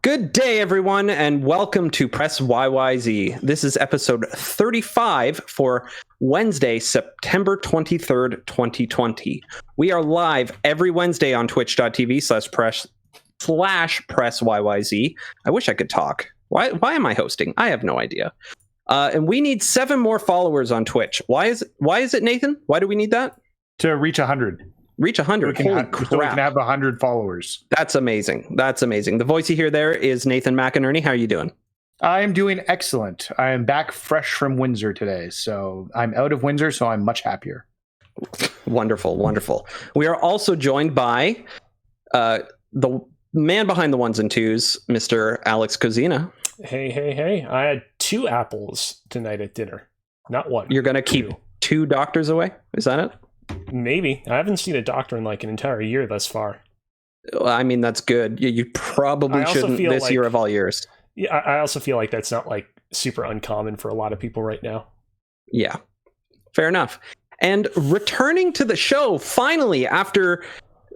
Good day, everyone, and welcome to Press YYZ. This is episode 35 for Wednesday, September 23rd, 2020. We are live every Wednesday on twitch.tv/press YYZ. I wish I could talk. Why am I hosting? I have no idea. And we need 7 more followers on Twitch. Why is it, Nathan? Why do we need that? To reach 100. Reach 100. Holy crap. So we can have 100 followers. That's amazing. That's amazing. The voice you hear there is Nathan McInerney. How are you doing? I am doing excellent. I am back fresh from Windsor today. So I'm out of Windsor, so I'm much happier. Wonderful, wonderful. We are also joined by the man behind the ones and twos, Mr. Alex Kozina. Hey. I had 2 apples tonight at dinner. Not one. You're going to keep 2 doctors away? Is that it? Maybe. I haven't seen a doctor in like an entire year thus far. Well, I mean, that's good. You probably shouldn't this year of all years. Yeah, I also feel like that's not like super uncommon for a lot of people right now. Yeah, fair enough. And returning to the show, finally, after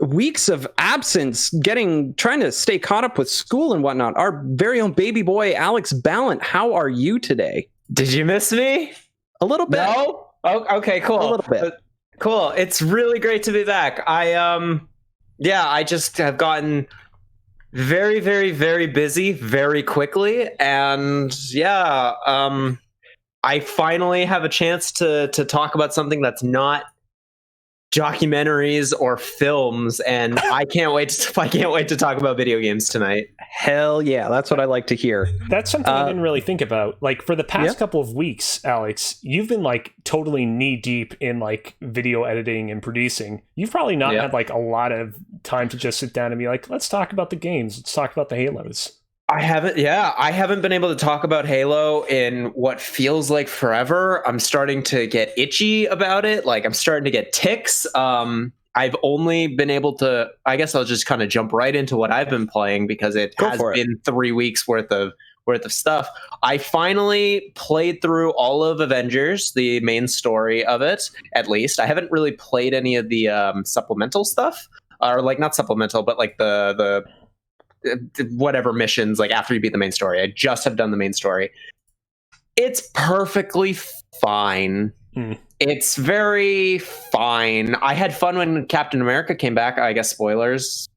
weeks of absence, trying to stay caught up with school and whatnot, our very own baby boy, Alex Ballant. How are you today? Did you miss me? A little bit. No? Oh, okay, cool. A little bit. Cool. It's really great to be back. I just have gotten very, very, very busy very quickly. And I finally have a chance to talk about something that's not documentaries or films, and I can't wait to talk about video games tonight. Hell yeah, that's what I like to hear. That's something I didn't really think about. Like, for the past couple of weeks, Alex, you've been like totally knee deep in like video editing and producing. You've probably not had like a lot of time to just sit down and be like, let's talk about the games, let's talk about the Halos. I haven't been able to talk about Halo in what feels like forever. I'm starting to get itchy about it. Like, I'm starting to get tics. I've only been able to, I guess I'll just kind of jump right into what I've been playing because it has been 3 weeks worth of stuff. I finally played through all of Avengers, the main story of it, at least. I haven't really played any of the supplemental stuff, or like not supplemental, but like the whatever missions, like after you beat the main story. I just have done the main story. It's perfectly fine. It's very fine. I had fun when Captain America came back. I guess spoilers,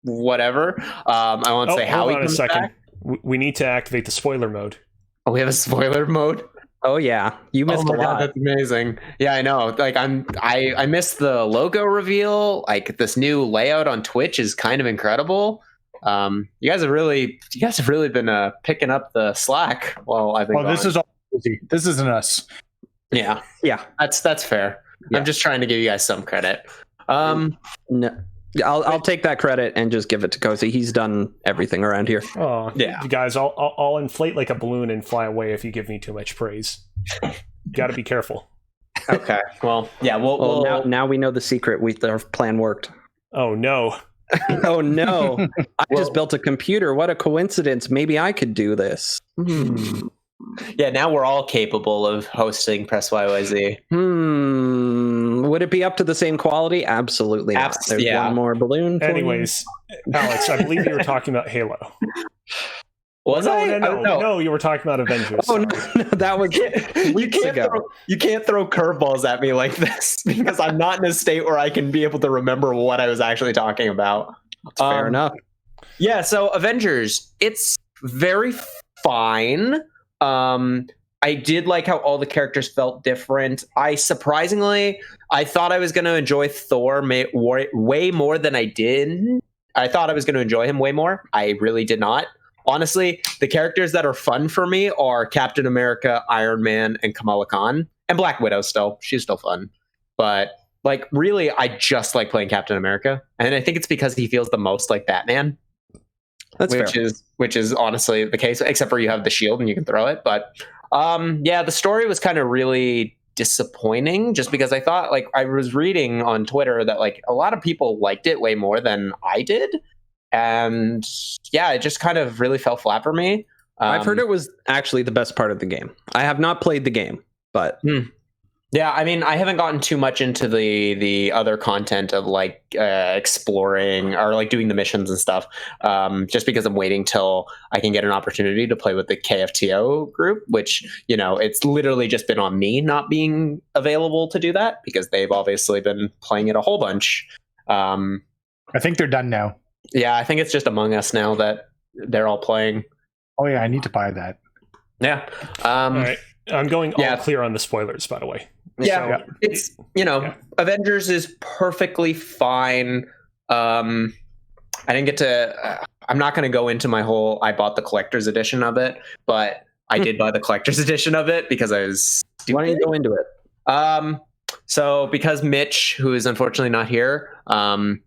whatever. I won't say how he comes back. We need to activate the spoiler mode. Oh, we have a spoiler mode? Oh yeah, you missed a lot. God, that's amazing. Yeah, I know. Like I missed the logo reveal. Like, this new layout on Twitch is kind of incredible. You guys have really been picking up the slack while I've been gone. This is all busy. This isn't us. Yeah. That's fair. Yeah. I'm just trying to give you guys some credit. No. I'll take that credit and just give it to Cozy. He's done everything around here. Oh, yeah. You guys, I'll inflate like a balloon and fly away if you give me too much praise. Got to be careful. Okay. Well, yeah. Now we know the secret. Our plan worked. Oh no. Oh no. I just built a computer. What a coincidence. Maybe I could do this. Yeah, now we're all capable of hosting Press YYZ. Would it be up to the same quality? Absolutely not. There's one more balloon. Anyways, Alex, I believe you were talking about Halo. Was I? No, you were talking about Avengers. Oh no, that was weeks ago. You can't throw curveballs at me like this because I'm not in a state where I can be able to remember what I was actually talking about. That's fair enough. Yeah, so Avengers, it's very fine. I did like how all the characters felt different. I thought I was going to enjoy Thor way more than I did. I thought I was going to enjoy him way more. I really did not. Honestly, the characters that are fun for me are Captain America, Iron Man, and Kamala Khan. And Black Widow still. She's still fun. But, like, really, I just like playing Captain America. And I think it's because he feels the most like Batman. Which is honestly the case, except for you have the shield and you can throw it. But the story was kind of really disappointing just because I thought, like, I was reading on Twitter that like a lot of people liked it way more than I did. And yeah, it just kind of really fell flat for me. I've heard it was actually the best part of the game. I have not played the game, but Yeah, I mean, I haven't gotten too much into the other content of like exploring or like doing the missions and stuff, just because I'm waiting till I can get an opportunity to play with the KFTO group, which, you know, it's literally just been on me not being available to do that because they've obviously been playing it a whole bunch. I think they're done now. Yeah, I think it's just Among Us now that they're all playing. Oh yeah, I need to buy that. Yeah. All right. I'm going all clear on the spoilers, by the way. Yeah, So, it's, you know, Avengers is perfectly fine. I didn't get to. I'm not going to go into my whole. I bought the collector's edition of it, but I did buy the collector's edition of it because I was. Why don't you go into it? So because Mitch, who is unfortunately not here,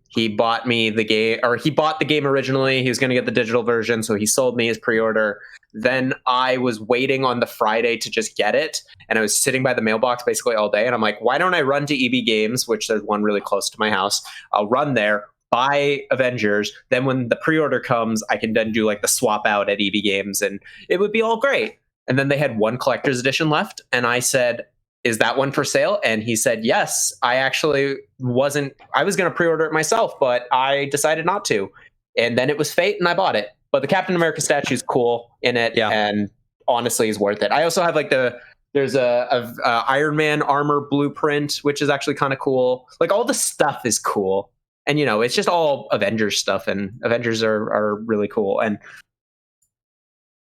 he bought me the game, or he bought the game originally. He was going to get the digital version, so he sold me his pre-order. Then I was waiting on the Friday to just get it, and I was sitting by the mailbox basically all day. And I'm like, why don't I run to EB Games, which there's one really close to my house? I'll run there, buy Avengers. Then when the pre-order comes, I can then do like the swap out at EB Games, and it would be all great. And then they had one collector's edition left, and I said, is that one for sale? And he said, yes. I actually wasn't, I was going to pre-order it myself, but I decided not to. And then it was fate and I bought it. But the Captain America statue is cool in it, and honestly is worth it. I also have like there's a Iron Man armor blueprint, which is actually kind of cool. Like all the stuff is cool. And, you know, it's just all Avengers stuff, and Avengers are really cool. And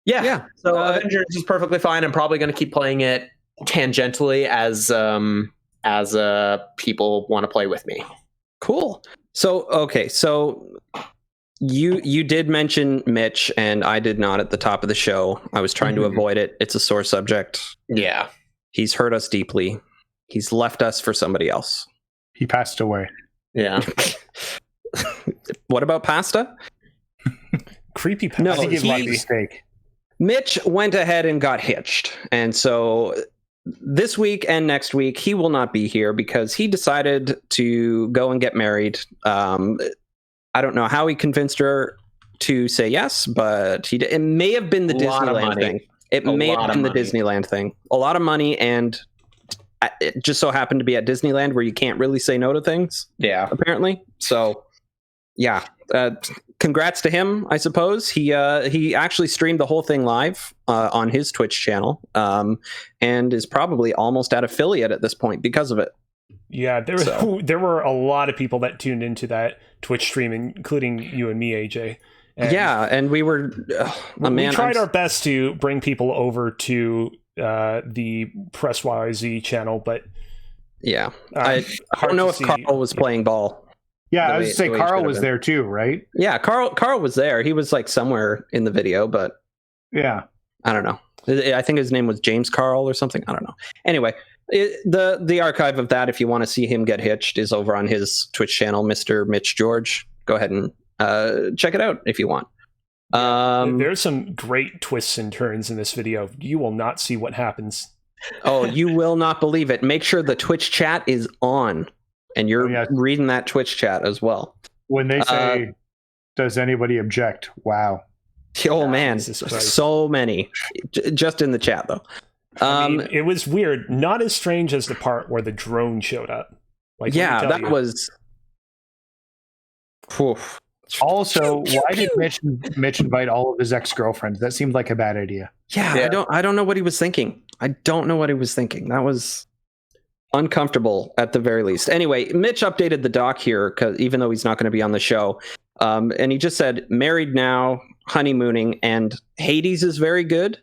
so Avengers is perfectly fine. I'm probably going to keep playing it tangentially as people want to play with me. Cool. So you did mention Mitch, and I did not at the top of the show. I was trying to avoid it. It's a sore subject. Yeah. He's hurt us deeply. He's left us for somebody else. He passed away. Yeah. What about pasta? Creepy pasta. No, I think it might be a mistake. Mitch went ahead and got hitched. And so this week and next week, he will not be here because he decided to go and get married. I don't know how he convinced her to say yes, but it may have been the Disneyland thing. It may have been the Disneyland thing. A lot of money, and it just so happened to be at Disneyland where you can't really say no to things. Yeah. Apparently. So, yeah. Congrats to him, I suppose. He actually streamed the whole thing live on his Twitch channel, and is probably almost at affiliate at this point because of it. Yeah, there were a lot of people that tuned into that Twitch stream, including you and me, AJ. And we were we tried our best to bring people over to the Press YYZ channel, but I don't know if Carl was playing ball. Yeah, I was to say Carl was there too, right? Yeah, Carl was there. He was like somewhere in the video, but yeah, I don't know. I think his name was James Carl or something. I don't know. Anyway, the archive of that, if you want to see him get hitched, is over on his Twitch channel, Mr. Mitch George. Go ahead and check it out if you want. There's some great twists and turns in this video. You will not see what happens. Oh, you will not believe it. Make sure the Twitch chat is on. And you're reading that Twitch chat as well. When they say, does anybody object? Wow. Oh, man. So many. Just in the chat, though. I mean, it was weird. Not as strange as the part where the drone showed up. Like, yeah, was... Oof. Also, why did Mitch invite all of his ex-girlfriends? That seemed like a bad idea. Yeah. I don't know what he was thinking. That was... uncomfortable at the very least. Anyway, Mitch updated the doc here because even though he's not going to be on the show, and he just said married now, honeymooning, and Hades is very good.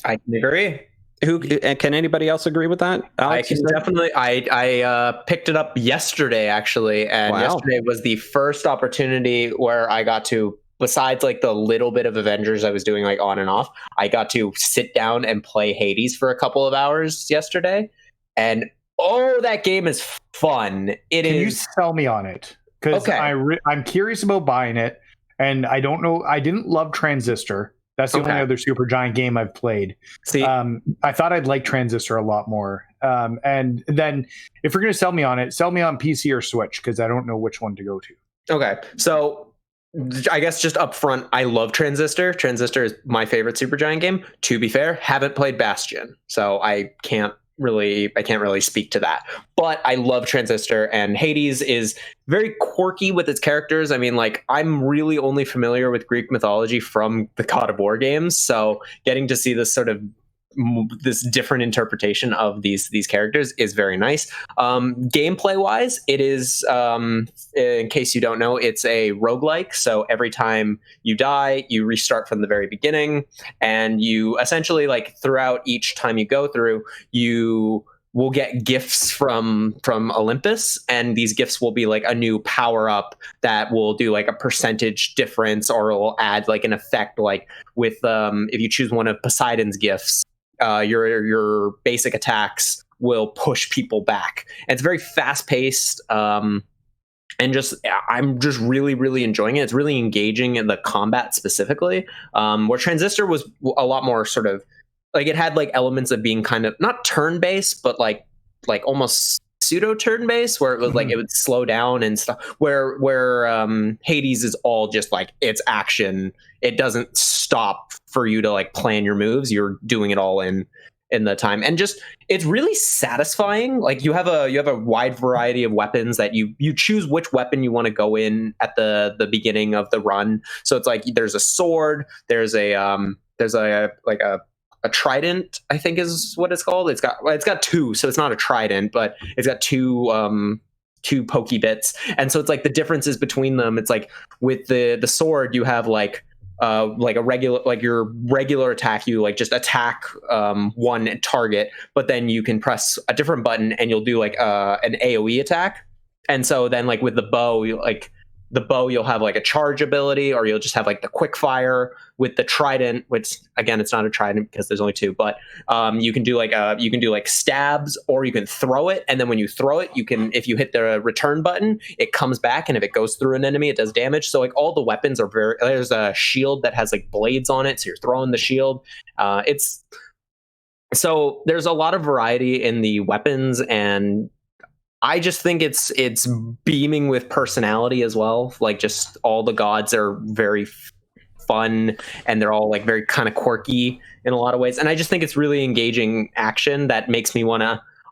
I can agree. Can anybody else agree with that? Alex, I can definitely. I picked it up yesterday actually, and yesterday was the first opportunity where I got to, besides like the little bit of Avengers I was doing like on and off, I got to sit down and play Hades for a couple of hours yesterday. And that game is fun. Can you sell me on it? Because I'm curious about buying it, and I don't know. I didn't love Transistor. That's the only other Supergiant game I've played. See, I thought I'd like Transistor a lot more. And then if you're going to sell me on it, sell me on PC or Switch, because I don't know which one to go to. Okay, so I guess just up front, I love Transistor. Transistor is my favorite Supergiant game. To be fair, haven't played Bastion, so I can't really speak to that. But I love Transistor, and Hades is very quirky with its characters. I mean, like, I'm really only familiar with Greek mythology from the God of War games, so getting to see this sort of this different interpretation of these characters is very nice. Gameplay wise, it is, in case you don't know, it's a roguelike. So every time you die, you restart from the very beginning, and you essentially, like, throughout each time you go through, you will get gifts from Olympus, and these gifts will be like a new power up that will do like a percentage difference, or it will add like an effect, like with if you choose one of Poseidon's gifts, your basic attacks will push people back. And it's very fast paced, and I'm just really enjoying it. It's really engaging in the combat specifically, where Transistor was a lot more sort of like, it had like elements of being kind of not turn based, but like almost pseudo turn based, where it was like it would slow down and stuff, where Hades is all just like, it's action. It doesn't stop for you to like plan your moves. You're doing it all in the time, and just, it's really satisfying. Like, you have a wide variety of weapons that you choose which weapon you want to go in at the beginning of the run. So it's like, there's a sword, there's a trident, I think is what it's called. It's got two, so it's not a trident, but it's got two pokey bits. And so it's like the differences between them. It's like with the sword, you have like a regular, like your regular attack, you like just attack one target, but then you can press a different button and you'll do like an AoE attack. And so then, like with the bow, you'll have like a charge ability, or you'll just have like the quick fire. With the trident, which again, it's not a trident because there's only two, but you can do like stabs, or you can throw it, and then when you throw it, if you hit the return button, it comes back, and if it goes through an enemy, it does damage. So like all the weapons are there's a shield that has like blades on it, so you're throwing the shield. So there's a lot of variety in the weapons, and I just think it's beaming with personality as well. Like, just all the gods are very fun, and they're all like very kind of quirky in a lot of ways. And I just think it's really engaging action that makes me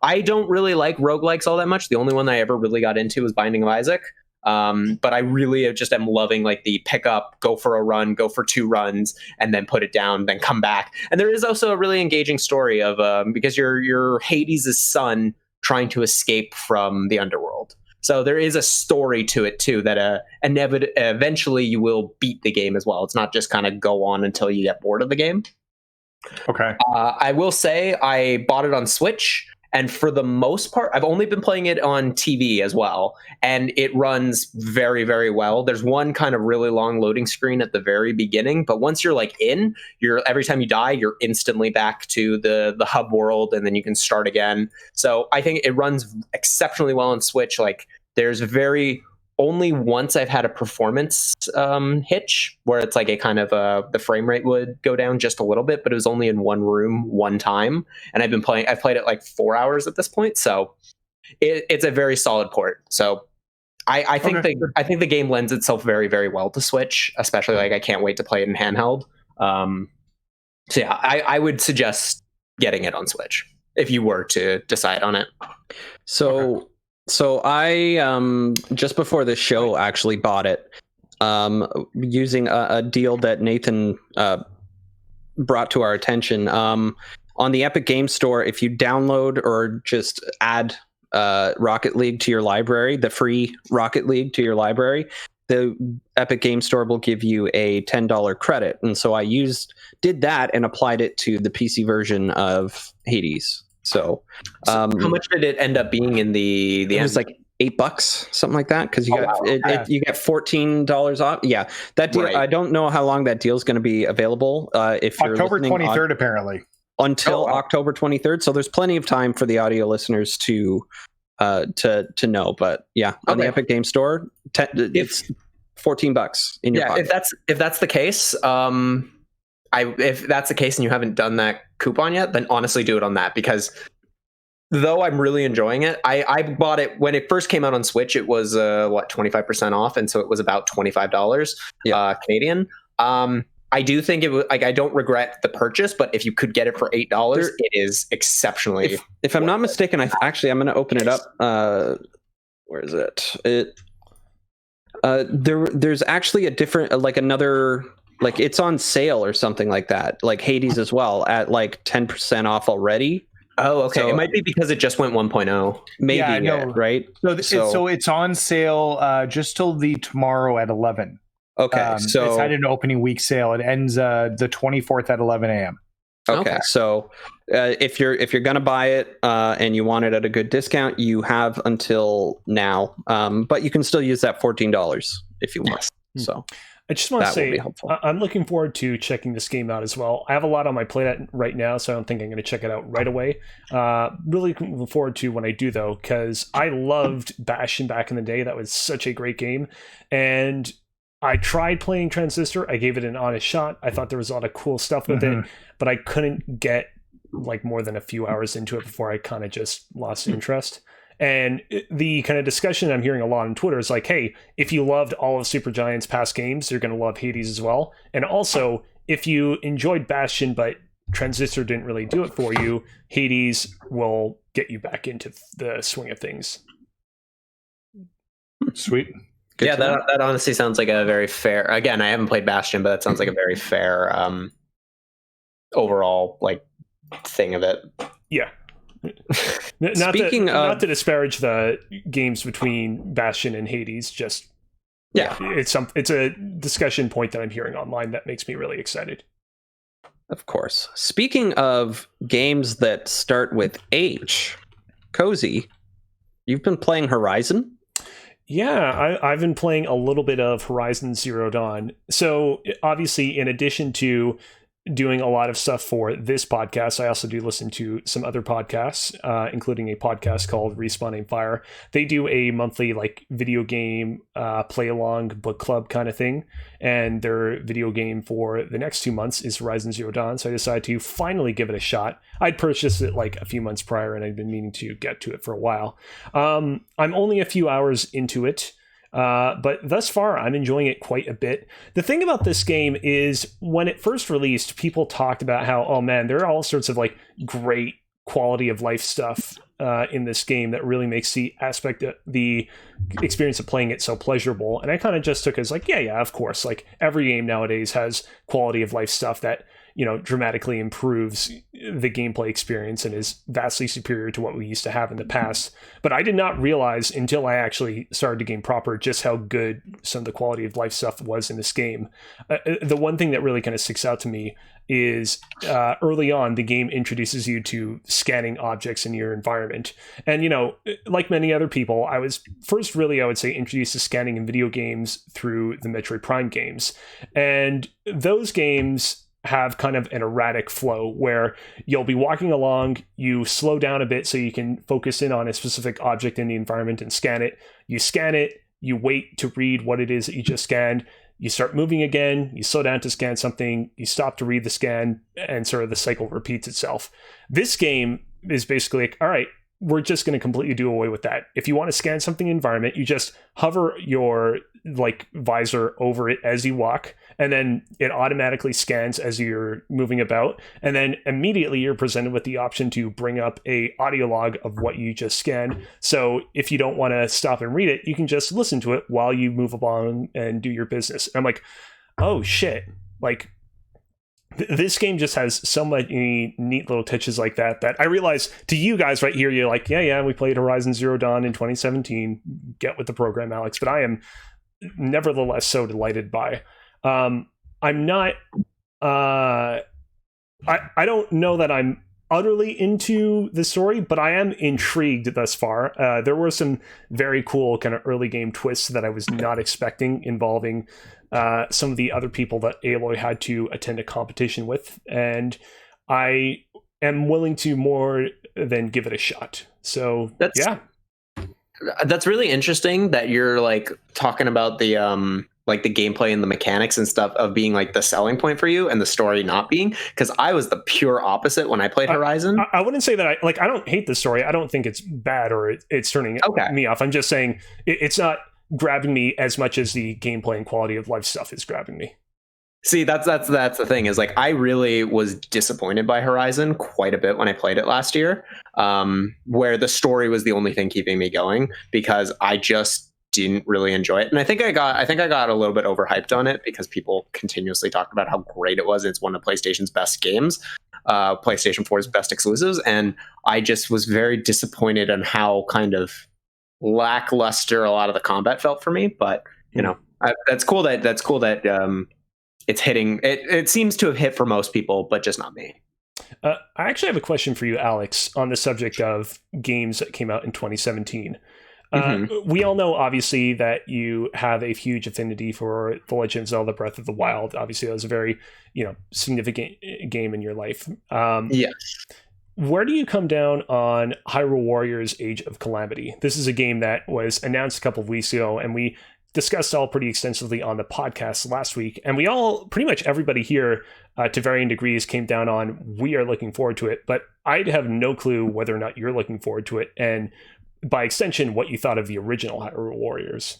I don't really like roguelikes all that much. The only one that I ever really got into was Binding of Isaac. But I really just am loving like the pick up, go for a run, go for 2 runs, and then put it down, then come back. And there is also a really engaging story of because you're Hades' son trying to escape from the underworld. So there is a story to it too, that eventually you will beat the game as well. It's not just kind of go on until you get bored of the game. Okay. I will say I bought it on Switch, and for the most part, I've only been playing it on TV as well, and it runs very, very well. There's one kind of really long loading screen at the very beginning, but once you're like every time you die, you're instantly back to the hub world, and then you can start again. So I think it runs exceptionally well on Switch. Like, there's only once I've had a performance hitch, where it's like a kind of the frame rate would go down just a little bit, but it was only in one room one time, and I've played it like 4 hours at this point, so it's a very solid port. So I think the game lends itself very, very well to Switch, especially like I can't wait to play it in handheld. So yeah, I would suggest getting it on Switch if you were to decide on it. So I just before the show actually bought it, using a deal that Nathan brought to our attention. On the Epic Game Store, if you download or just add Rocket League to your library, the free Rocket League to your library, the Epic Game Store will give you a $10 credit. And so I did that and applied it to the PC version of Hades. So how much did it end up being in the it was like $8, something like that, because you you get $14 off. Yeah, that deal. Right. I don't know how long that deal is going to be available. If you're October 23rd, apparently until October 23rd. So there's plenty of time for the audio listeners to know. But yeah, on the Epic Game Store, it's $14 in your pocket. If that's the case, if that's the case and you haven't done that coupon yet, then honestly do it on that, because though I'm really enjoying it, I bought it when it first came out on Switch. It was 25% off, and so it was about $25 Canadian. I do think it was like, I don't regret the purchase, but if you could get it for $8, it is exceptionally. If I'm not mistaken, I'm going to open it up. Where is it? There's actually a different, like another, like it's on sale or something like that, like Hades as well, at like 10% off already. Oh, okay. So, it might be because it just went 1.0. Maybe, right? So it's on sale just till tomorrow at 11. Okay, so it's had an opening week sale. It ends the 24th at 11 a.m. Okay, so if you're gonna buy it and you want it at a good discount, you have until now. But you can still use that $14 if you want. So I just want to say I'm looking forward to checking this game out as well. I have a lot on my plate right now, so I don't think I'm going to check it out right away. Really looking forward to when I do, though, because I loved Bastion back in the day. That was such a great game, and I tried playing Transistor. I gave it an honest shot. I thought there was a lot of cool stuff with it, but I couldn't get like more than a few hours into it before I kind of just lost interest. And the kind of discussion I'm hearing a lot on Twitter is like, hey, if you loved all of Supergiant's past games, you're going to love Hades as well. And also, if you enjoyed Bastion, but Transistor didn't really do it for you, Hades will get you back into the swing of things. Sweet. Good that honestly sounds like a very fair, again, I haven't played Bastion, but that sounds like a very fair overall like thing of it. Yeah. Not to disparage the games between Bastion and Hades, just it's a discussion point that I'm hearing online that makes me really excited. Of course. Speaking of games that start with H, Cozy, you've been playing Horizon? Yeah, I've been playing a little bit of Horizon Zero Dawn. So obviously, in addition to doing a lot of stuff for this podcast, I also do listen to some other podcasts, including a podcast called Respawning Fire. They do a monthly like video game play along book club kind of thing, and their video game for the next 2 months is Horizon Zero Dawn. So I decided to finally give it a shot. I'd purchased it like a few months prior, and I'd been meaning to get to it for a while. I'm only a few hours into it. But thus far, I'm enjoying it quite a bit. The thing about this game is when it first released, people talked about how, oh man, there are all sorts of like great quality of life stuff in this game that really makes the experience of playing it so pleasurable. And I kind of just took it as like, yeah, of course. Like every game nowadays has quality of life stuff that, you know, dramatically improves the gameplay experience and is vastly superior to what we used to have in the past. But I did not realize until I actually started the game proper just how good some of the quality of life stuff was in this game. The one thing that really kind of sticks out to me is early on, the game introduces you to scanning objects in your environment. And, you know, like many other people, I was first really, I would say, introduced to scanning in video games through the Metroid Prime games. And those games have kind of an erratic flow where you'll be walking along, you slow down a bit so you can focus in on a specific object in the environment and scan it. You scan it, you wait to read what it is that you just scanned, you start moving again, you slow down to scan something, you stop to read the scan, and sort of the cycle repeats itself. This game is basically like, all right, we're just going to completely do away with that. If you want to scan something in environment, you just hover your like visor over it as you walk, and then it automatically scans as you're moving about, and then immediately you're presented with the option to bring up a audio log of what you just scanned. So if you don't want to stop and read it, you can just listen to it while you move along and do your business. And I'm like, oh shit, like this game just has so many neat little touches like that I realize to you guys right here, you're like, yeah, we played Horizon Zero Dawn in 2017. Get with the program, Alex. But I am nevertheless so delighted by. I'm not. I don't know that I'm utterly into the story, but I am intrigued thus far. There were some very cool kind of early game twists that I was not expecting involving some of the other people that Aloy had to attend a competition with, and I am willing to more than give it a shot. So that's really interesting that you're like talking about the like the gameplay and the mechanics and stuff of being like the selling point for you and the story not being, because I was the pure opposite when I played Horizon. I wouldn't say that I don't hate the story. I don't think it's bad or it's turning me off. I'm just saying it's not grabbing me as much as the gameplay and quality of life stuff is grabbing me. See, that's the thing is like I really was disappointed by Horizon quite a bit when I played it last year, where the story was the only thing keeping me going because I just didn't really enjoy it. And I think I got a little bit overhyped on it because people continuously talked about how great it was. It's one of PlayStation's best games, PlayStation 4's best exclusives, and I just was very disappointed in how kind of lackluster a lot of the combat felt for me. But that's cool that it's hitting. It seems to have hit for most people, but just not me. I actually have a question for you, Alex, on the subject of games that came out in 2017. We all know, obviously, that you have a huge affinity for The Legend of Zelda Breath of the Wild. Obviously, that was a very, significant game in your life. Yes. Where do you come down on Hyrule Warriors Age of Calamity? This is a game that was announced a couple of weeks ago, and we discussed all pretty extensively on the podcast last week. And we all, pretty much everybody here, to varying degrees, came down on we are looking forward to it. But I have no clue whether or not you're looking forward to it. And by extension, what you thought of the original Hyrule Warriors.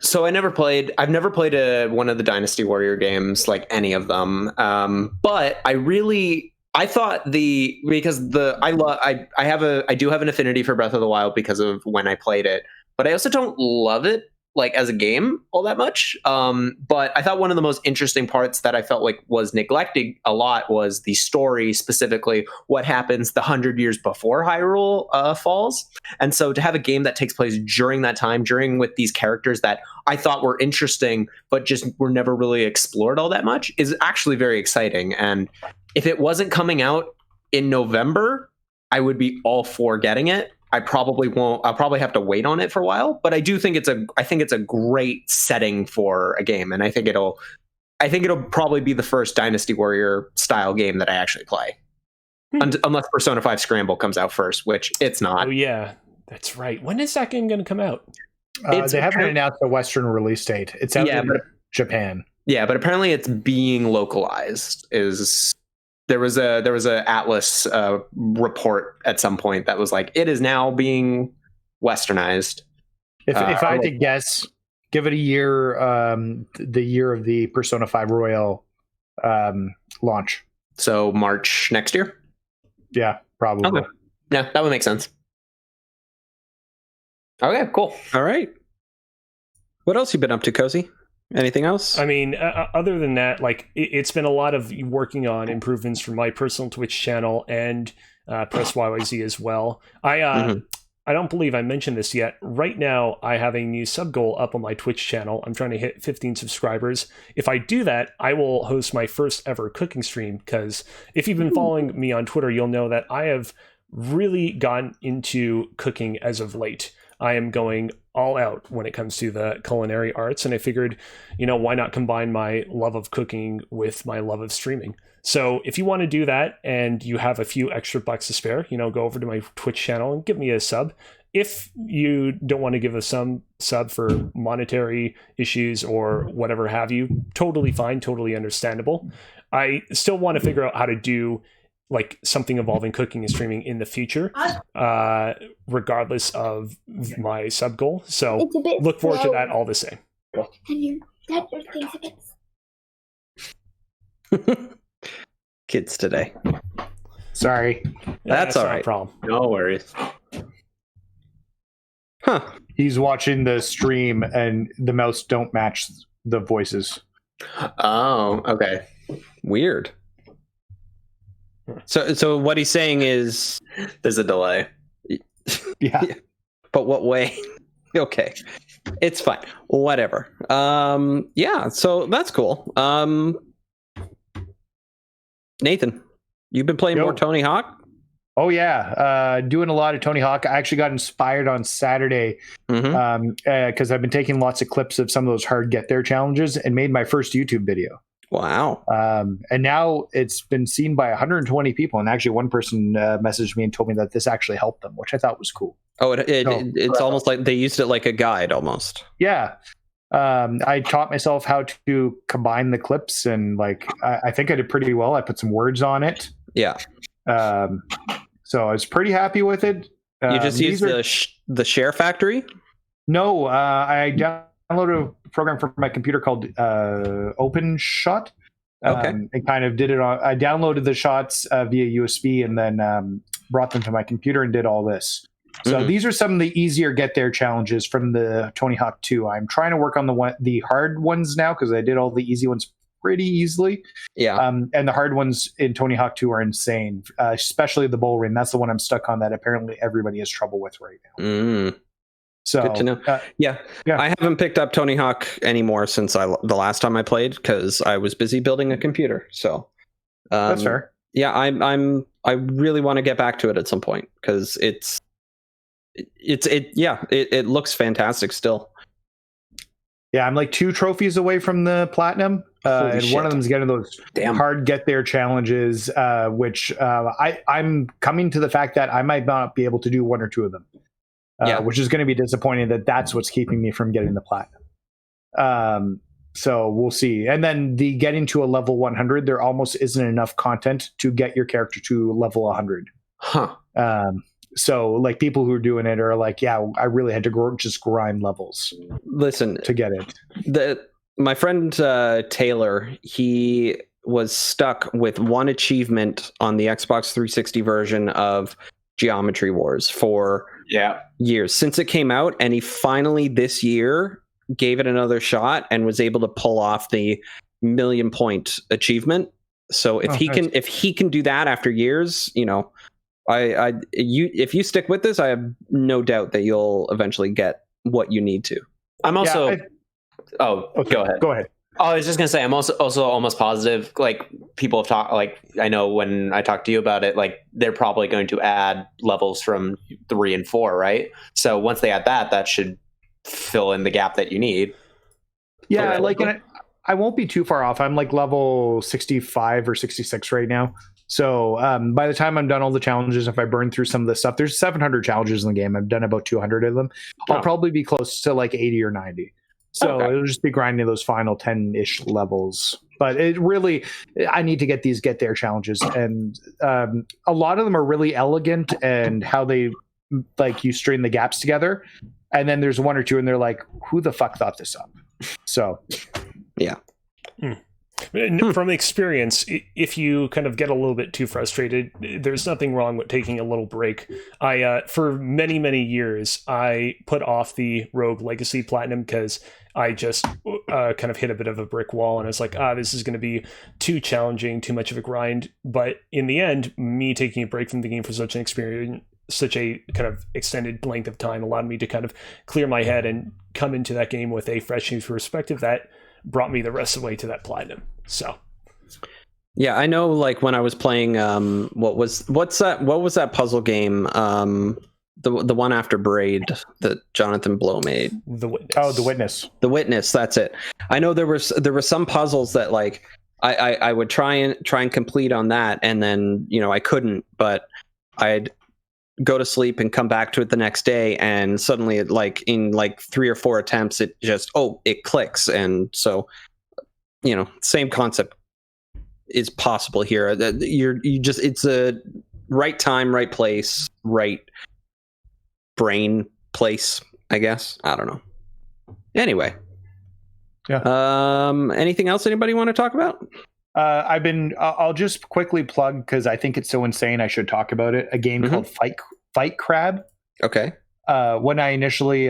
So I've never played one of the Dynasty Warrior games, like any of them. But I thought I do have an affinity for Breath of the Wild because of when I played it, but I also don't love it like as a game all that much. But I thought one of the most interesting parts that I felt like was neglected a lot was the story, specifically what happens the 100 years before Hyrule falls. And so to have a game that takes place during that time, with these characters that I thought were interesting, but just were never really explored all that much, is actually very exciting. And if it wasn't coming out in November, I would be all for getting it. I probably won't. I'll probably have to wait on it for a while, but I do think it's a great setting for a game, and I think it'll probably be the first Dynasty Warrior style game that I actually play, unless Persona 5 Scramble comes out first, which it's not. Oh yeah, that's right. When is that game going to come out? They haven't announced a Western release date. It's out in Japan. Yeah, but apparently it's being localized. There was a Atlas report at some point that was like, it is now being westernized. If I had to guess, give it a year, the year of the Persona 5 Royal launch. So March next year? Yeah, probably. Okay. Yeah, that would make sense. Okay, cool. All right. What else you been up to, Cozy? Anything else? I mean, other than that, like it's been a lot of working on improvements for my personal Twitch channel and Press YYZ as well. I don't believe I mentioned this yet. Right now, I have a new sub goal up on my Twitch channel. I'm trying to hit 15 subscribers. If I do that, I will host my first ever cooking stream, because if you've been following me on Twitter, you'll know that I have really gotten into cooking as of late. I am going all out when it comes to the culinary arts, and I figured, why not combine my love of cooking with my love of streaming? So if you want to do that and you have a few extra bucks to spare, go over to my Twitch channel and give me a sub. If you don't want to give us some sub for monetary issues or whatever have you, totally fine, totally understandable. I still want to figure out how to do like something involving cooking and streaming in the future, regardless of my sub goal. So look forward to that all the same. And your dad thinks a bit. Kids today. Sorry. That's all not right. a problem. No worries. Huh. He's watching the stream and the mouse don't match the voices. Oh, okay. Weird. So what he's saying is there's a delay. Yeah. But what way? Okay. It's fine. Whatever. Yeah, so that's cool. Nathan, you've been playing more Tony Hawk? Oh yeah. Doing a lot of Tony Hawk. I actually got inspired on Saturday because I've been taking lots of clips of some of those hard get there challenges and made my first YouTube video. Wow. And now it's been seen by 120 people. And actually one person messaged me and told me that this actually helped them, which I thought was cool. Oh, it's almost like they used it like a guide almost. Yeah. I taught myself how to combine the clips, and like I think I did pretty well. I put some words on it. Yeah. So I was pretty happy with it. You just used the Share Factory? No, I downloaded a program from my computer called OpenShot, Okay. And kind of did it on. I downloaded the shots via USB and then brought them to my computer and did all this. So these are some of the easier get there challenges from the Tony Hawk 2. I'm trying to work on the hard ones now because I did all the easy ones pretty easily. Yeah. And the hard ones in Tony Hawk 2 are insane, especially the bull ring. That's the one I'm stuck on that apparently everybody has trouble with right now. So good to know. Yeah. I haven't picked up Tony Hawk anymore since the last time I played because I was busy building a computer. So that's fair. Yeah, I really want to get back to it at some point because it looks fantastic still. Yeah, I'm like 2 trophies away from the platinum, and shit. one of them is getting those hard get there challenges, which I'm coming to the fact that I might not be able to do 1 or 2 of them, which is going to be disappointing. That's what's keeping me from getting the platinum. So we'll see. And then the getting to a level 100, there almost isn't enough content to get your character to level 100. Huh. So like people who are doing it are like, yeah, I really had to just grind levels. Listen, to get it. My friend Taylor, he was stuck with one achievement on the Xbox 360 version of Geometry Wars for years since it came out, and he finally this year gave it another shot and was able to pull off the 1,000,000 point achievement. So if he can do that after years, you know, if you stick with this, I have no doubt that you'll eventually get what you need to. I'm also. Go ahead. Go ahead. Oh, I was just gonna say I'm also almost positive. Like people have talked. Like I know when I talked to you about it, like they're probably going to add levels from 3 and 4, right? So once they add that, that should fill in the gap that you need. Yeah, I won't be too far off. I'm like level 65 or 66 right now. So by the time I'm done all the challenges, if I burn through some of the stuff, there's 700 challenges in the game. I've done about 200 of them. I'll probably be close to like 80 or 90. So it'll just be grinding those final 10-ish levels. But it really, I need to get these get there challenges. And a lot of them are really elegant and how they, like, you string the gaps together. And then there's 1 or 2 and they're like, who the fuck thought this up? So, yeah. From experience, if you kind of get a little bit too frustrated, there's nothing wrong with taking a little break. For many years, I put off the Rogue Legacy Platinum because I just kind of hit a bit of a brick wall, and I was like, this is going to be too challenging, too much of a grind. But in the end, me taking a break from the game for such a kind of extended length of time allowed me to kind of clear my head and come into that game with a fresh new perspective that brought me the rest of the way to that platinum. So yeah, I know, like when I was playing what was that puzzle game, the one after Braid that Jonathan Blow made? The Witness. Oh, The Witness. The Witness, that's it. I know there were some puzzles that like I would try and complete on that, and then, you know, I couldn't, but I'd go to sleep and come back to it the next day, and suddenly it, like in like 3 or 4 attempts, it just it clicks. And so, you know, same concept is possible here. It's a right time, right place, right brain place, I guess. I don't know. Anyway. Yeah. Anything else anybody want to talk about? I'll just quickly plug, because I think it's so insane I should talk about it, a game called Fight Crab. Okay. When I initially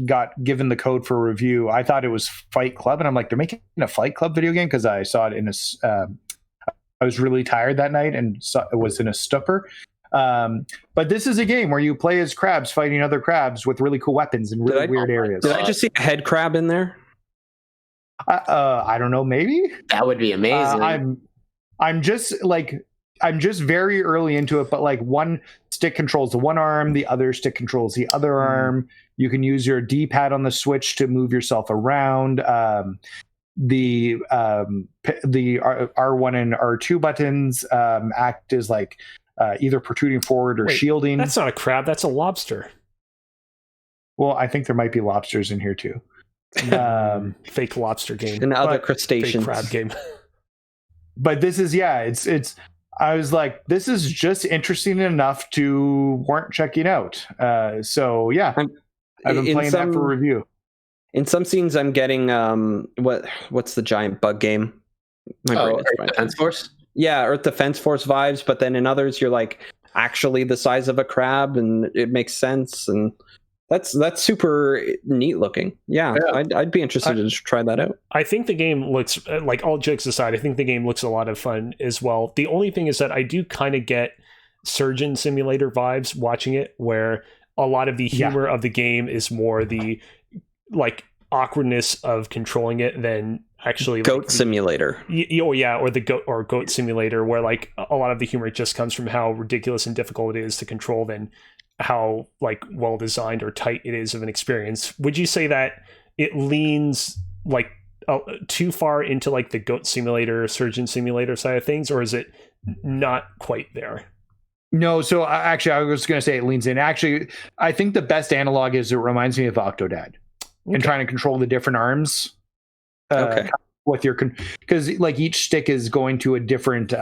got given the code for review, I thought it was Fight Club, and I'm like, they're making a Fight Club video game, because I saw it in I was really tired that night and it was in a stupor. But this is a game where you play as crabs fighting other crabs with really cool weapons in really weird areas. Did I just see a head crab in there? I don't know. Maybe that would be amazing. I'm just very early into it, but like one stick controls the one arm, the other stick controls the other arm. You can use your D-pad on the Switch to move yourself around. The R1 and R2 buttons act as like either protruding forward or shielding. That's not a crab. That's a lobster. Well, I think there might be lobsters in here too. Fake lobster game and other crustaceans. Fake crab game. But this is it's. I was like, this is just interesting enough to warrant checking out. So yeah, I've been playing that for review. In some scenes, I'm getting what's the giant bug game? Earth Defense Force? Yeah, Earth Defense Force vibes, but then in others you're like actually the size of a crab, and it makes sense, and that's super neat looking. Yeah. I'd be interested to try that out. I think the game looks, like, all jokes aside, I think the game looks a lot of fun as well. The only thing is that I do kind of get Surgeon Simulator vibes watching it, where a lot of the humor of the game is more the like awkwardness of controlling it than actually Goat Simulator. Or the Goat Simulator, where like a lot of the humor just comes from how ridiculous and difficult it is to control than how like well designed or tight it is of an experience. Would you say that it leans like too far into like the Goat Simulator, Surgeon Simulator side of things, or is it not quite there? No, so actually, I was going to say it leans in. Actually, I think the best analog is it reminds me of Octodad and trying to control the different arms. With your, because like each stick is going to a different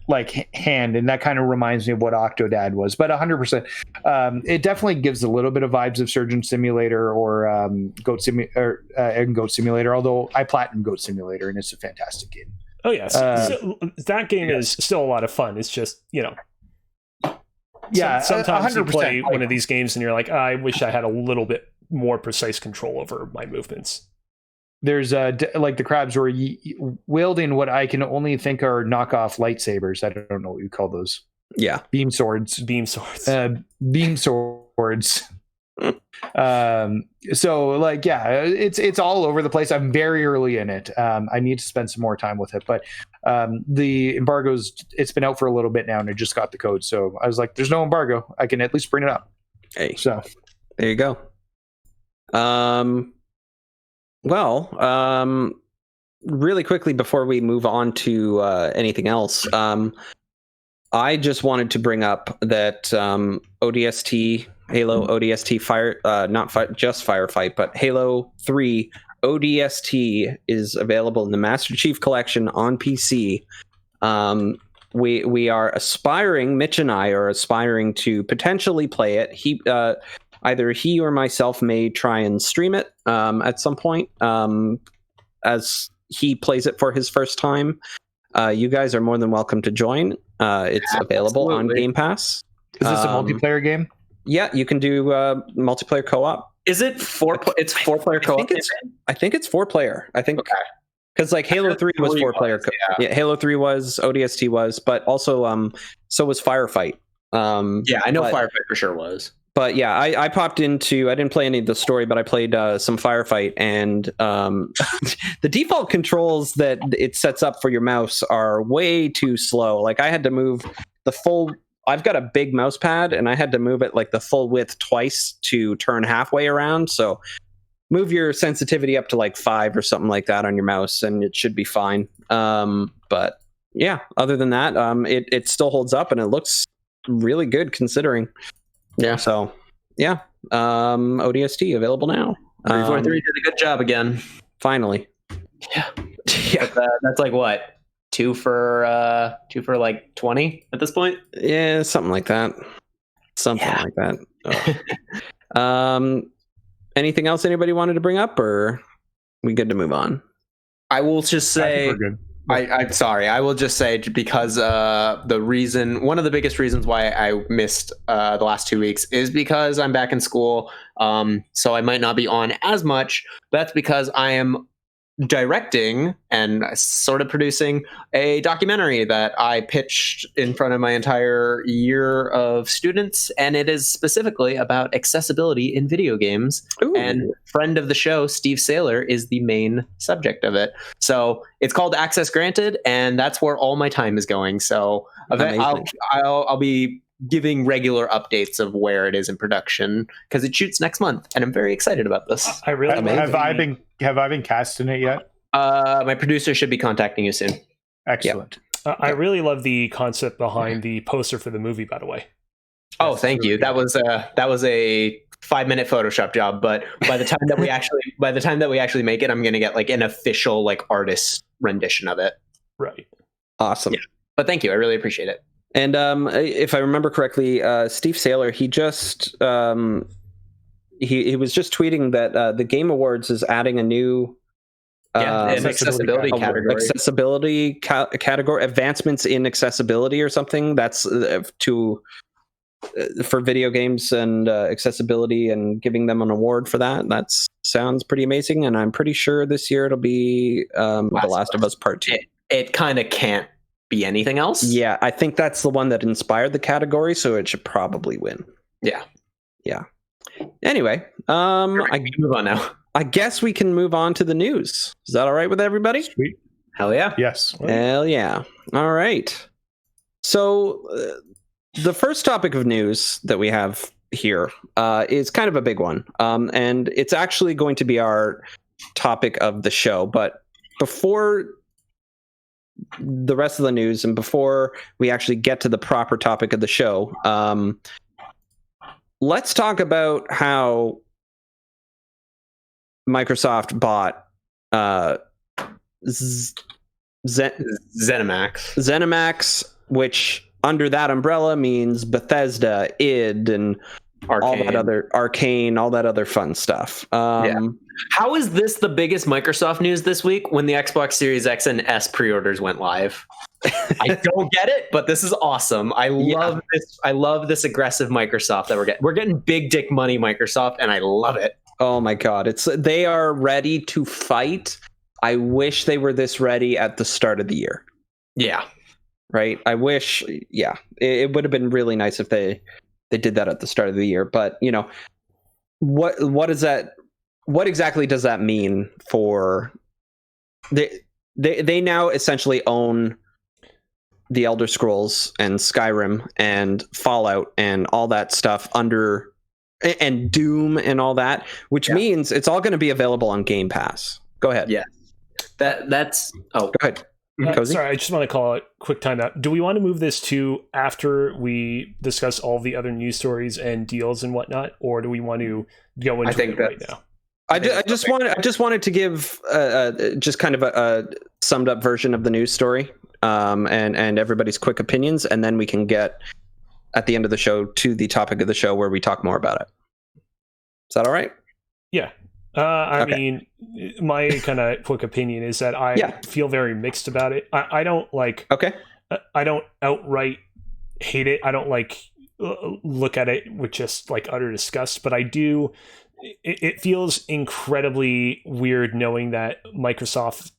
like hand, and that kind of reminds me of what Octodad was. But 100%, it definitely gives a little bit of vibes of Surgeon Simulator or Goat Simulator. Although I platinum Goat Simulator, and it's a fantastic game. Oh yeah, so that game is still a lot of fun. It's just, you know, sometimes 100%, you play one of these games and you're like, I wish I had a little bit more precise control over my movements. There's like the crabs were wielding what I can only think are knockoff lightsabers. I don't know what you call those. Yeah, beam swords. So like, yeah, it's all over the place. I'm very early in it. I need to spend some more time with it, but the embargo's, it's been out for a little bit now, and I just got the code, so I was like, there's no embargo, I can at least bring it up. Hey, so there you go. Really quickly before we move on to anything else, I just wanted to bring up that ODST, Halo ODST not just Firefight, but Halo 3 ODST is available in the Master Chief Collection on PC. We are aspiring, Mitch and I are aspiring to potentially play it. Either he or myself may try and stream it at some point as he plays it for his first time. You guys are more than welcome to join. It's available on Game Pass. Is this a multiplayer game? Yeah, you can do multiplayer co-op. Is it it's 4-player co-op? I think it's 4-player. I think because like Halo 3 was 4-player. Yeah, Halo 3 was, ODST was, but also so was Firefight. I know Firefight for sure was. But yeah, I popped into, I didn't play any of the story, but I played some Firefight, and the default controls that it sets up for your mouse are way too slow. Like I had to move I've got a big mouse pad, and I had to move it like the full width twice to turn halfway around. So move your sensitivity up to like 5 or something like that on your mouse, and it should be fine. But yeah, other than that, it still holds up, and it looks really good considering. Yeah. So yeah, ODST available now. 343 did a good job again. Finally. Yeah. That's like what? 2 for like 20 at this point? Yeah, something like that. Like that. Anything else anybody wanted to bring up, or we good to move on? I will just say, I'm sorry. I will just say, because one of the biggest reasons why I missed the last 2 weeks is because I'm back in school. So I might not be on as much. That's because I am directing and sort of producing a documentary that I pitched in front of my entire year of students, and it is specifically about accessibility in video games. Ooh. And friend of the show, Steve Saylor, is the main subject of it. So it's called Access Granted, and that's where all my time is going. So I'll be giving regular updates of where it is in production, because it shoots next month, and I'm very excited about this. I really have I been cast in it yet? My producer should be contacting you soon. Excellent. Yep. I really love the concept behind the poster for the movie, by the way. Oh, thank you. That was a 5-minute Photoshop job, but by the time that we actually make it, I'm going to get like an official like artist rendition of it. Right. Awesome. Yeah. But thank you. I really appreciate it. And if I remember correctly, Steve Saylor, he just he was just tweeting that the Game Awards is adding a new an accessibility category. Accessibility category, advancements in accessibility or something. That's for video games and accessibility, and giving them an award for that. That sounds pretty amazing, and I'm pretty sure this year it'll be The Last of Us Part 2. It kind of can't be anything else. Yeah, I think that's the one that inspired the category, so it should probably win. Yeah. Anyway, I can move on now. I guess we can move on to the news. Is that all right with everybody? Sweet. Hell yeah. Yes. Hell yeah. All right. So the first topic of news that we have here is kind of a big one. And it's actually going to be our topic of the show. But before the rest of the news and before we actually get to the proper topic of the show, let's talk about how Microsoft bought ZeniMax, which under that umbrella means Bethesda, id, and Arcane. All that other Arcane, all that other fun stuff. How is this the biggest Microsoft news this week when the Xbox Series X and S pre-orders went live? I don't get it, but this is awesome. I love this. I love this aggressive Microsoft that we're getting. We're getting big dick money, Microsoft, and I love it. Oh my God. They are ready to fight. I wish they were this ready at the start of the year. Yeah. Right. I wish. Yeah. It would have been really nice if they did that at the start of the year. But, what is that? What exactly does that mean for they now essentially own the Elder Scrolls and Skyrim and Fallout and all that stuff and Doom and all that, which means it's all going to be available on Game Pass. Go ahead. Yeah. That's go ahead. Sorry, I just want to call it quick timeout. Do we want to move this to after we discuss all the other news stories and deals and whatnot, or do we want to go into it right now? I just wanted to give just kind of a summed up version of the news story, and everybody's quick opinions, and then we can get at the end of the show to the topic of the show where we talk more about it. Is that all right? Yeah. I mean, my kind of quick opinion is that I feel very mixed about it. I don't like. Okay. I don't outright hate it. I don't look at it with just utter disgust. But I do. It feels incredibly weird knowing that Microsoft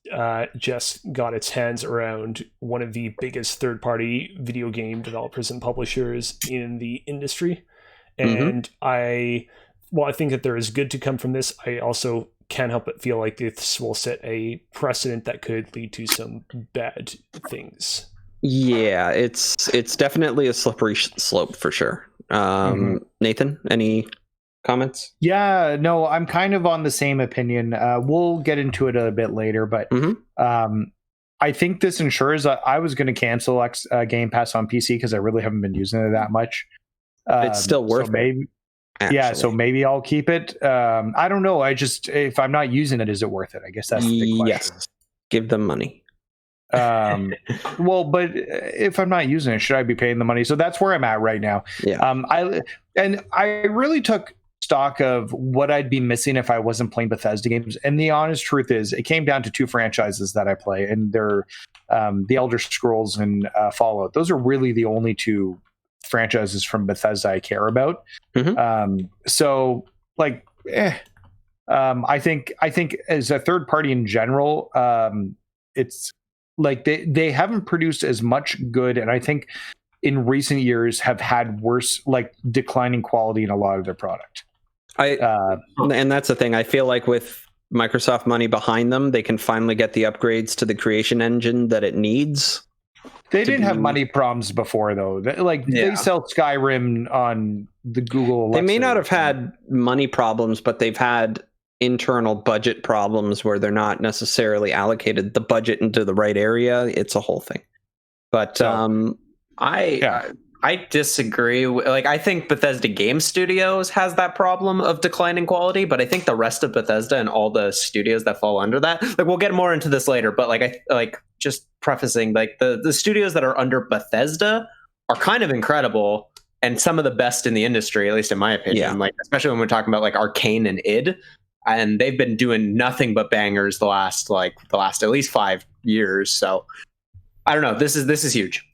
just got its hands around one of the biggest third-party video game developers and publishers in the industry, and While I think that there is good to come from this, I also can't help but feel like this will set a precedent that could lead to some bad things. Yeah, it's definitely a slippery slope for sure. Nathan, any comments? Yeah, no, I'm kind of on the same opinion. We'll get into it a bit later, but I think this ensures that I was going to cancel Game Pass on PC because I really haven't been using it that much. It's still worth it. Actually. Yeah, so maybe I'll keep it. I don't know. If I'm not using it, is it worth it? I guess that's the big question. Yes, give them money. Well, but if I'm not using it, should I be paying the money? So that's where I'm at right now. Yeah. I really took stock of what I'd be missing if I wasn't playing Bethesda games. And the honest truth is, it came down to two franchises that I play, and they're the Elder Scrolls and Fallout. Those are really the only two franchises from Bethesda I care about. So I think as a third party in general, it's like they haven't produced as much good, and I think in recent years have had worse, declining quality in a lot of their product. And that's the thing. I feel like with Microsoft money behind them, they can finally get the upgrades to the creation engine that it needs. They didn't have money problems before, though. They sell Skyrim on the Google Alexa. They may not have had money problems, but they've had internal budget problems where they're not necessarily allocated the budget into the right area. It's a whole thing. But I disagree. I think Bethesda Game Studios has that problem of declining quality, but I think the rest of Bethesda and all the studios that fall under that, we'll get more into this later, but just prefacing, the studios that are under Bethesda are kind of incredible and some of the best in the industry, at least in my opinion. Especially when we're talking about Arcane and id. and they've been doing nothing but bangers the last at least 5 years. So I don't know. This is huge,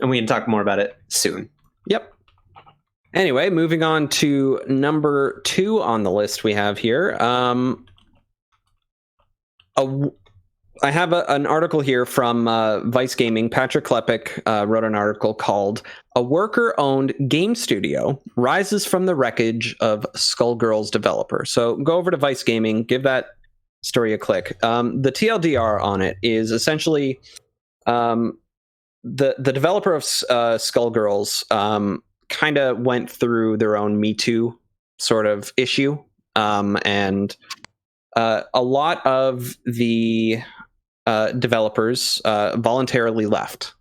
and we can talk more about it soon. Yep. Anyway, moving on to number 2 on the list we have here. I have an article here from Vice Gaming. Patrick Klepek wrote an article called "A Worker-Owned Game Studio Rises from the Wreckage of Skullgirls Developer." So go over to Vice Gaming, give that story a click. The TLDR on it is essentially the developer of Skullgirls kind of went through their own Me Too sort of issue, and a lot of the developers voluntarily left.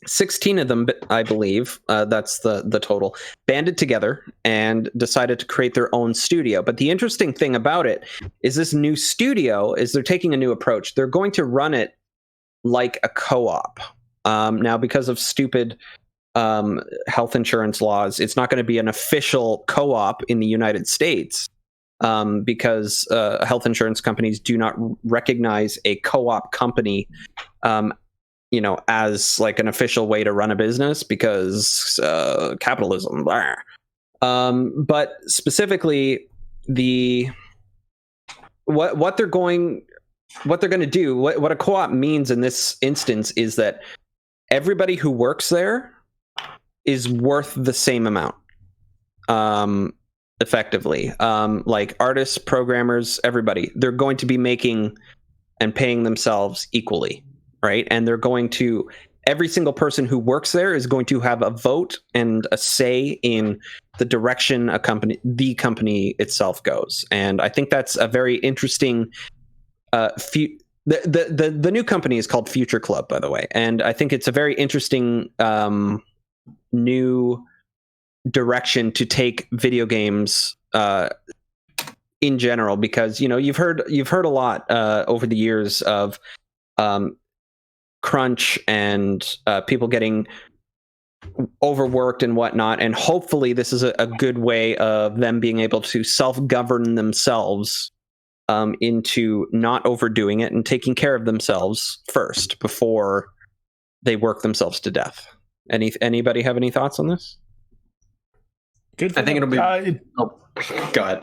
16 of them, I believe, that's the total, banded together and decided to create their own studio. But the interesting thing about it is this new studio is they're taking a new approach. They're going to run it like a co-op. Now, because of stupid health insurance laws, it's not going to be an official co-op in the United States. Because health insurance companies do not recognize a co-op company, as like an official way to run a business because capitalism. But specifically, what they're going to do, what a co-op means in this instance is that everybody who works there is worth the same amount. Effectively, like artists, programmers, everybody, they're going to be making and paying themselves equally, right? And they're going to, every single person who works there is going to have a vote and a say in the direction the company itself goes. And I think that's a very interesting. The new company is called Future Club, by the way, and I think it's a very interesting new direction to take video games in general, because you've heard a lot over the years of crunch and people getting overworked and whatnot, and hopefully this is a good way of them being able to self-govern themselves into not overdoing it and taking care of themselves first before they work themselves to death. Anybody have any thoughts on this? Good. I think it'll be. Go ahead.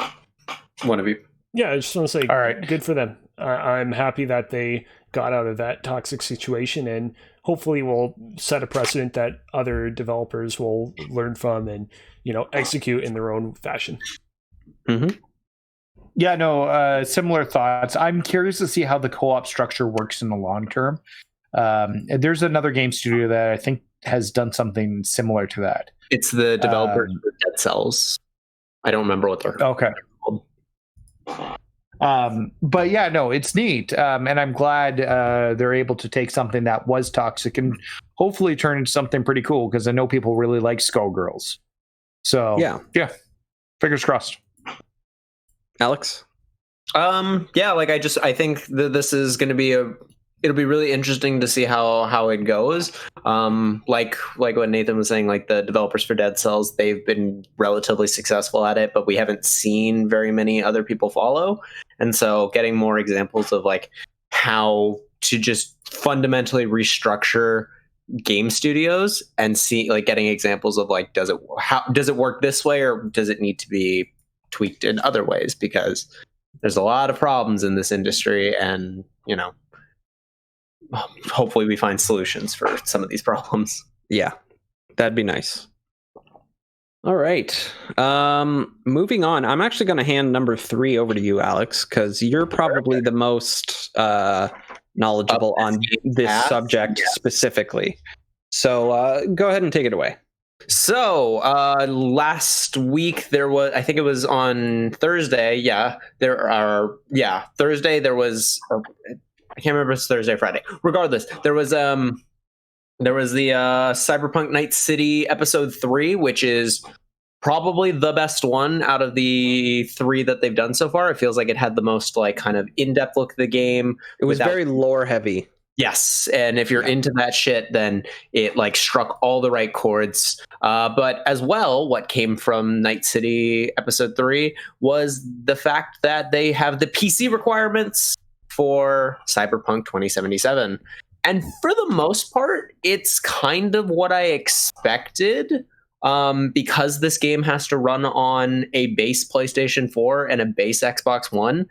One of you. Yeah, I just want to say, all right, good for them. I'm happy that they got out of that toxic situation, and hopefully will set a precedent that other developers will learn from and execute in their own fashion. Mm-hmm. Yeah, no, similar thoughts. I'm curious to see how the co-op structure works in the long term. There's another game studio that I think has done something similar to that. It's the developer for Dead Cells. I don't remember what they're called. But yeah, no, it's neat. And I'm glad they're able to take something that was toxic and hopefully turn into something pretty cool, because I know people really like Skullgirls. So yeah, fingers crossed. Alex? Yeah, I think that this is going to be it'll be really interesting to see how it goes. Like what Nathan was saying, like the developers for Dead Cells, they've been relatively successful at it, but we haven't seen very many other people follow. And so getting more examples of like how to just fundamentally restructure game studios and see, like, getting examples of like, does it work this way, or does it need to be tweaked in other ways? Because there's a lot of problems in this industry, and hopefully we find solutions for some of these problems. Yeah, that'd be nice. All right. Moving on. I'm actually going to hand number 3 over to you, Alex, because you're probably the most knowledgeable on this subject specifically. So go ahead and take it away. So last week I think it was on Thursday. Thursday there was, I can't remember if it's Thursday or Friday. Regardless, there was the Cyberpunk Night City episode 3, which is probably the best one out of the 3 that they've done so far. It feels like it had the most like kind of in-depth look at the game. It was very lore heavy. Yes, and if you're into that shit, then it like struck all the right chords. But as well, what came from Night City Episode 3 was the fact that they have the PC requirements for Cyberpunk 2077. And for the most part, it's kind of what I expected. Because this game has to run on a base PlayStation 4 and a base Xbox One,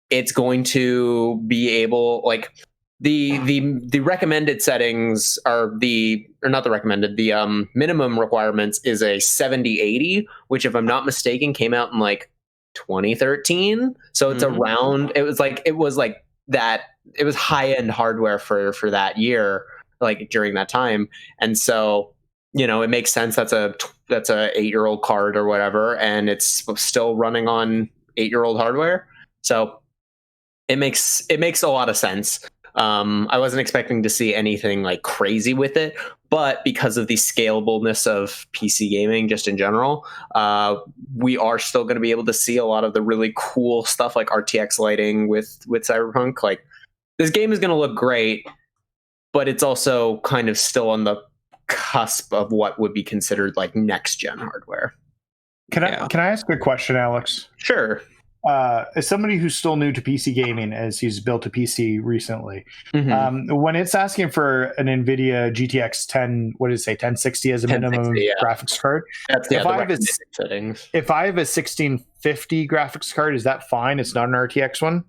it's going to be able, like, the recommended settings are the minimum requirements is a 7080, which, if I'm not mistaken, came out in like 2013. So it's around, it was high-end hardware for that year, like during that time. And so, it makes sense. That's a 8-year-old card or whatever, and it's still running on 8-year-old hardware. So it makes a lot of sense. I wasn't expecting to see anything like crazy with it, but because of the scalableness of PC gaming just in general, we are still going to be able to see a lot of the really cool stuff like RTX lighting with Cyberpunk. Like, this game is going to look great, but it's also kind of still on the cusp of what would be considered like next gen hardware. Can I ask a question, Alex? Sure. As somebody who's still new to PC gaming, as he's built a PC recently, when it's asking for an NVIDIA GTX 1060 as a minimum graphics card, if I have a 1650 graphics card, is that fine? It's not an RTX one?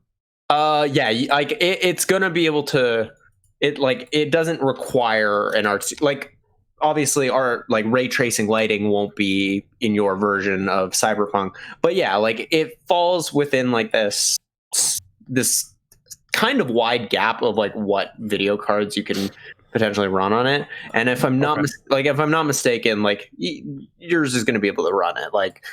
Like it's gonna be able to. It doesn't require an RT. Like, obviously, our like ray tracing lighting won't be in your version of Cyberpunk, but yeah, like it falls within like this kind of wide gap of like what video cards you can potentially run on it. And if I'm not mistaken, like yours is going to be able to run it. Like,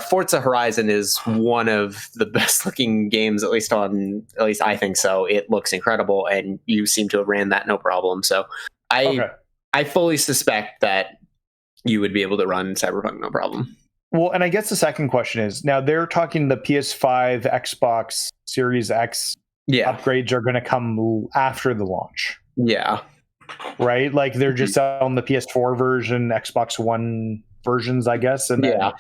Forza Horizon is one of the best looking games, at least I think so. It looks incredible, and you seem to have ran that no problem. So I fully suspect that you would be able to run Cyberpunk no problem. Well, and I guess the second question is, now they're talking the PS5, Xbox Series X upgrades are going to come after the launch. Yeah. Right? Like, they're just on the PS4 version, Xbox One versions, I guess. And then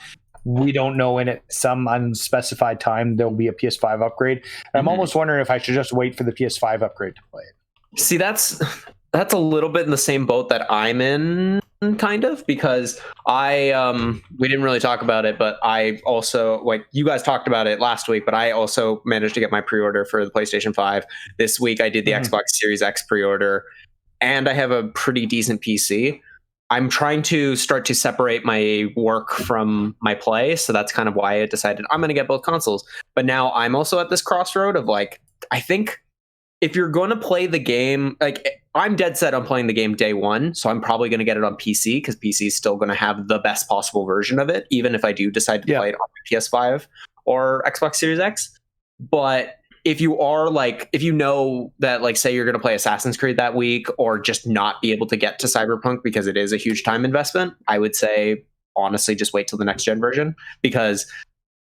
we don't know, in some unspecified time there'll be a PS5 upgrade. And I'm almost wondering if I should just wait for the PS5 upgrade to play it. See, that's a little bit in the same boat that I'm in, kind of, because we didn't really talk about it, but I also, like, you guys talked about it last week, but I also managed to get my pre-order for the PlayStation 5 this week. I did the Xbox Series X pre-order, and I have a pretty decent PC. I'm trying to start to separate my work from my play, so that's kind of why I decided I'm going to get both consoles. But now I'm also at this crossroad of, like, I think if you're going to play the game, like, I'm dead set on playing the game day one, so I'm probably going to get it on PC, because PC is still going to have the best possible version of it, even if I do decide to play it on PS5 or Xbox Series X. But if you are like, if you know that, like, say you're going to play Assassin's Creed that week, or just not be able to get to Cyberpunk because it is a huge time investment, I would say, honestly, just wait till the next gen version, because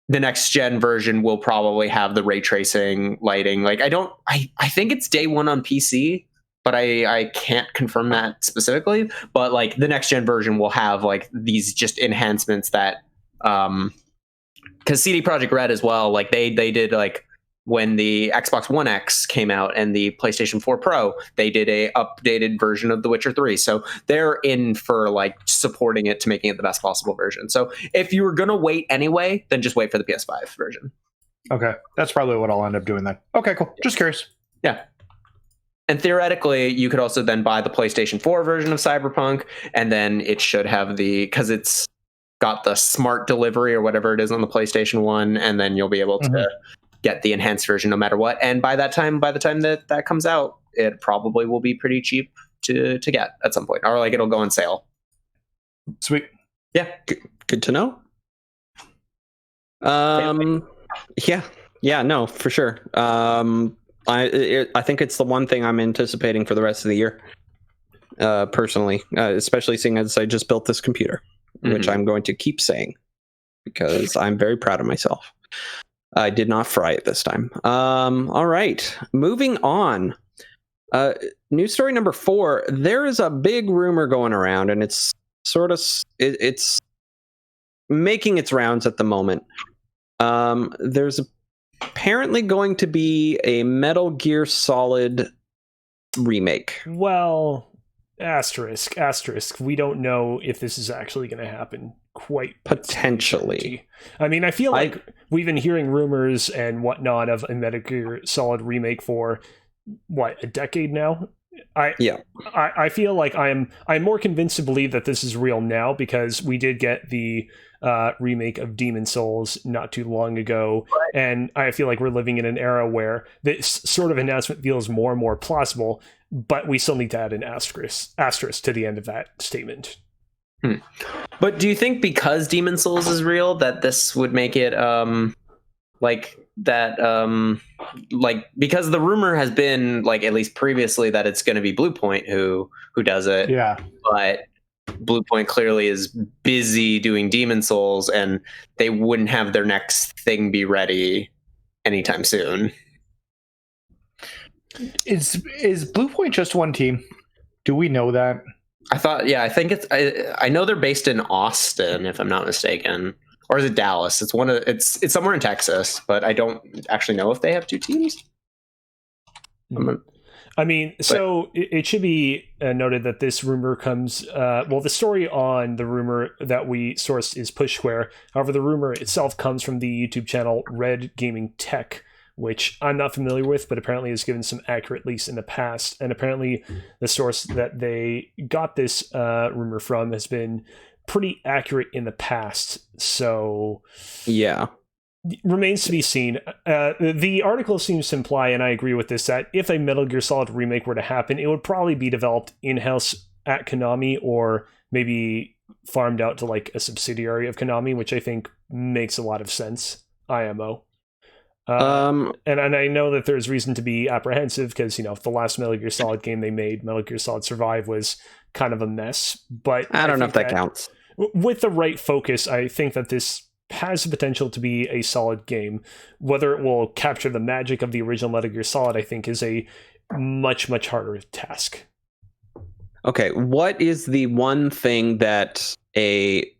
the next gen version will probably have the ray tracing lighting. Like, I think it's day one on PC, but I can't confirm that specifically. But like, the next gen version will have like these just enhancements that, because CD Projekt Red as well, like they did, like, when the Xbox One X came out and the PlayStation 4 Pro, they did a updated version of The Witcher 3. So they're in for like supporting it to making it the best possible version. So if you were going to wait anyway, then just wait for the PS5 version. Okay. That's probably what I'll end up doing then. Okay, cool. Just curious. Yeah. And theoretically, you could also then buy the PlayStation 4 version of Cyberpunk, and then it should have because it's got the smart delivery or whatever it is on the PlayStation 1, and then you'll be able to get the enhanced version no matter what. And by the time that comes out, it probably will be pretty cheap to get at some point, or like it'll go on sale. Sweet. Yeah. Good to know. Yeah, no, for sure. I think it's the one thing I'm anticipating for the rest of the year, personally, especially seeing as I just built this computer, which I'm going to keep saying, because I'm very proud of myself. I did not fry it this time. All right, moving on. News story number 4. There is a big rumor going around, and it's sort of it's making its rounds at the moment. There's apparently going to be a Metal Gear Solid remake. Well, asterisk. We don't know if this is actually going to happen. Quite potentially. I mean, I feel like we've been hearing rumors and whatnot of a Metal Gear Solid remake for a decade now. I feel like I'm more convinced to believe that this is real now because we did get the remake of Demon Souls not too long ago, and I feel like we're living in an era where this sort of announcement feels more and more plausible, but we still need to add an asterisk to the end of that statement. But do you think because Demon Souls is real that this would make it because the rumor has been at least previously that it's going to be Bluepoint who does it. Yeah. But Bluepoint clearly is busy doing Demon Souls and they wouldn't have their next thing be ready anytime soon. Is Bluepoint just one team? Do we know that? I think it's. I know they're based in Austin, if I'm not mistaken, or is it Dallas? It's somewhere in Texas, but I don't actually know if they have 2 teams. I mean, it should be noted that this rumor comes. The story on the rumor that we sourced is Push Square. However, the rumor itself comes from the YouTube channel Red Gaming Tech, which I'm not familiar with, but apparently has given some accurate leaks in the past. And apparently the source that they got this rumor from has been pretty accurate in the past. So yeah, remains to be seen. The article seems to imply, and I agree with this, that if a Metal Gear Solid remake were to happen, it would probably be developed in-house at Konami or maybe farmed out to a subsidiary of Konami, which I think makes a lot of sense. IMO. And I know that there's reason to be apprehensive because, the last Metal Gear Solid game they made, Metal Gear Solid Survive, was kind of a mess. But I don't know if that counts. With the right focus, I think that this has the potential to be a solid game. Whether it will capture the magic of the original Metal Gear Solid, I think, is a much, much harder task. Okay, what is the one thing that a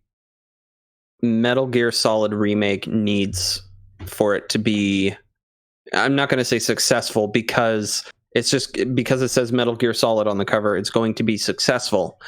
Metal Gear Solid remake needs for it to be, I'm not going to say successful because it's just because it says Metal Gear Solid on the cover, it's going to be successful.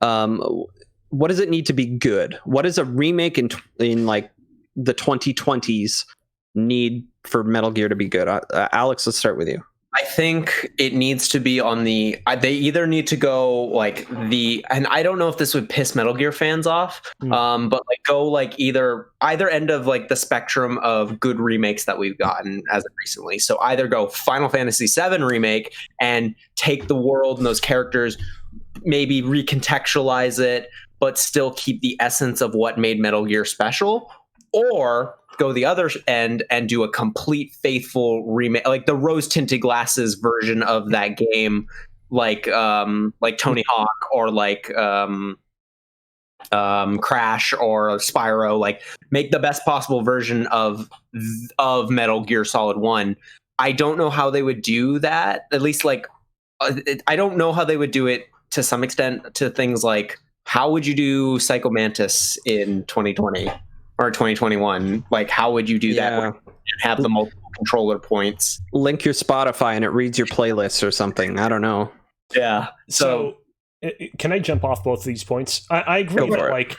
What does it need to be good? What does a remake in the 2020s need for Metal Gear to be good? Alex, let's start with you. I think it needs to be on they either need to go and I don't know if this would piss Metal Gear fans off, but go either end of the spectrum of good remakes that we've gotten as of recently. So either go Final Fantasy VII remake and take the world and those characters, maybe recontextualize it, but still keep the essence of what made Metal Gear special, or go the other end and do a complete faithful remake, like the rose-tinted glasses version of that game, like Tony Hawk or Crash or Spyro. Make the best possible version of Metal Gear Solid 1. I don't know how they would do that. At least I don't know how they would do it to some extent to things like, how would you do Psycho Mantis in 2020 or 2021? How would you do that and have the multiple controller points? Link your Spotify and it reads your playlists or something. I don't know. Yeah. So can I jump off both of these points? I agree that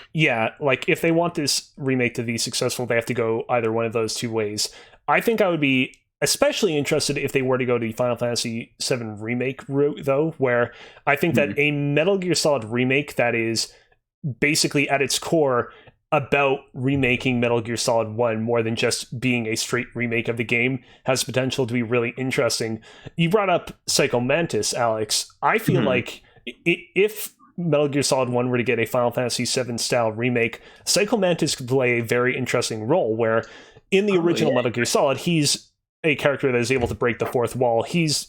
if they want this remake to be successful, they have to go either one of those two ways. I think I would be especially interested if they were to go to the Final Fantasy VII remake route, though, where I think that a Metal Gear Solid remake that is basically at its core about remaking Metal Gear Solid 1 more than just being a straight remake of the game has potential to be really interesting. You brought up Psycho Mantis, Alex. I feel like if Metal Gear Solid 1 were to get a Final Fantasy VII style remake, Psycho Mantis could play a very interesting role where in the original Metal Gear Solid, he's a character that is able to break the fourth wall. He's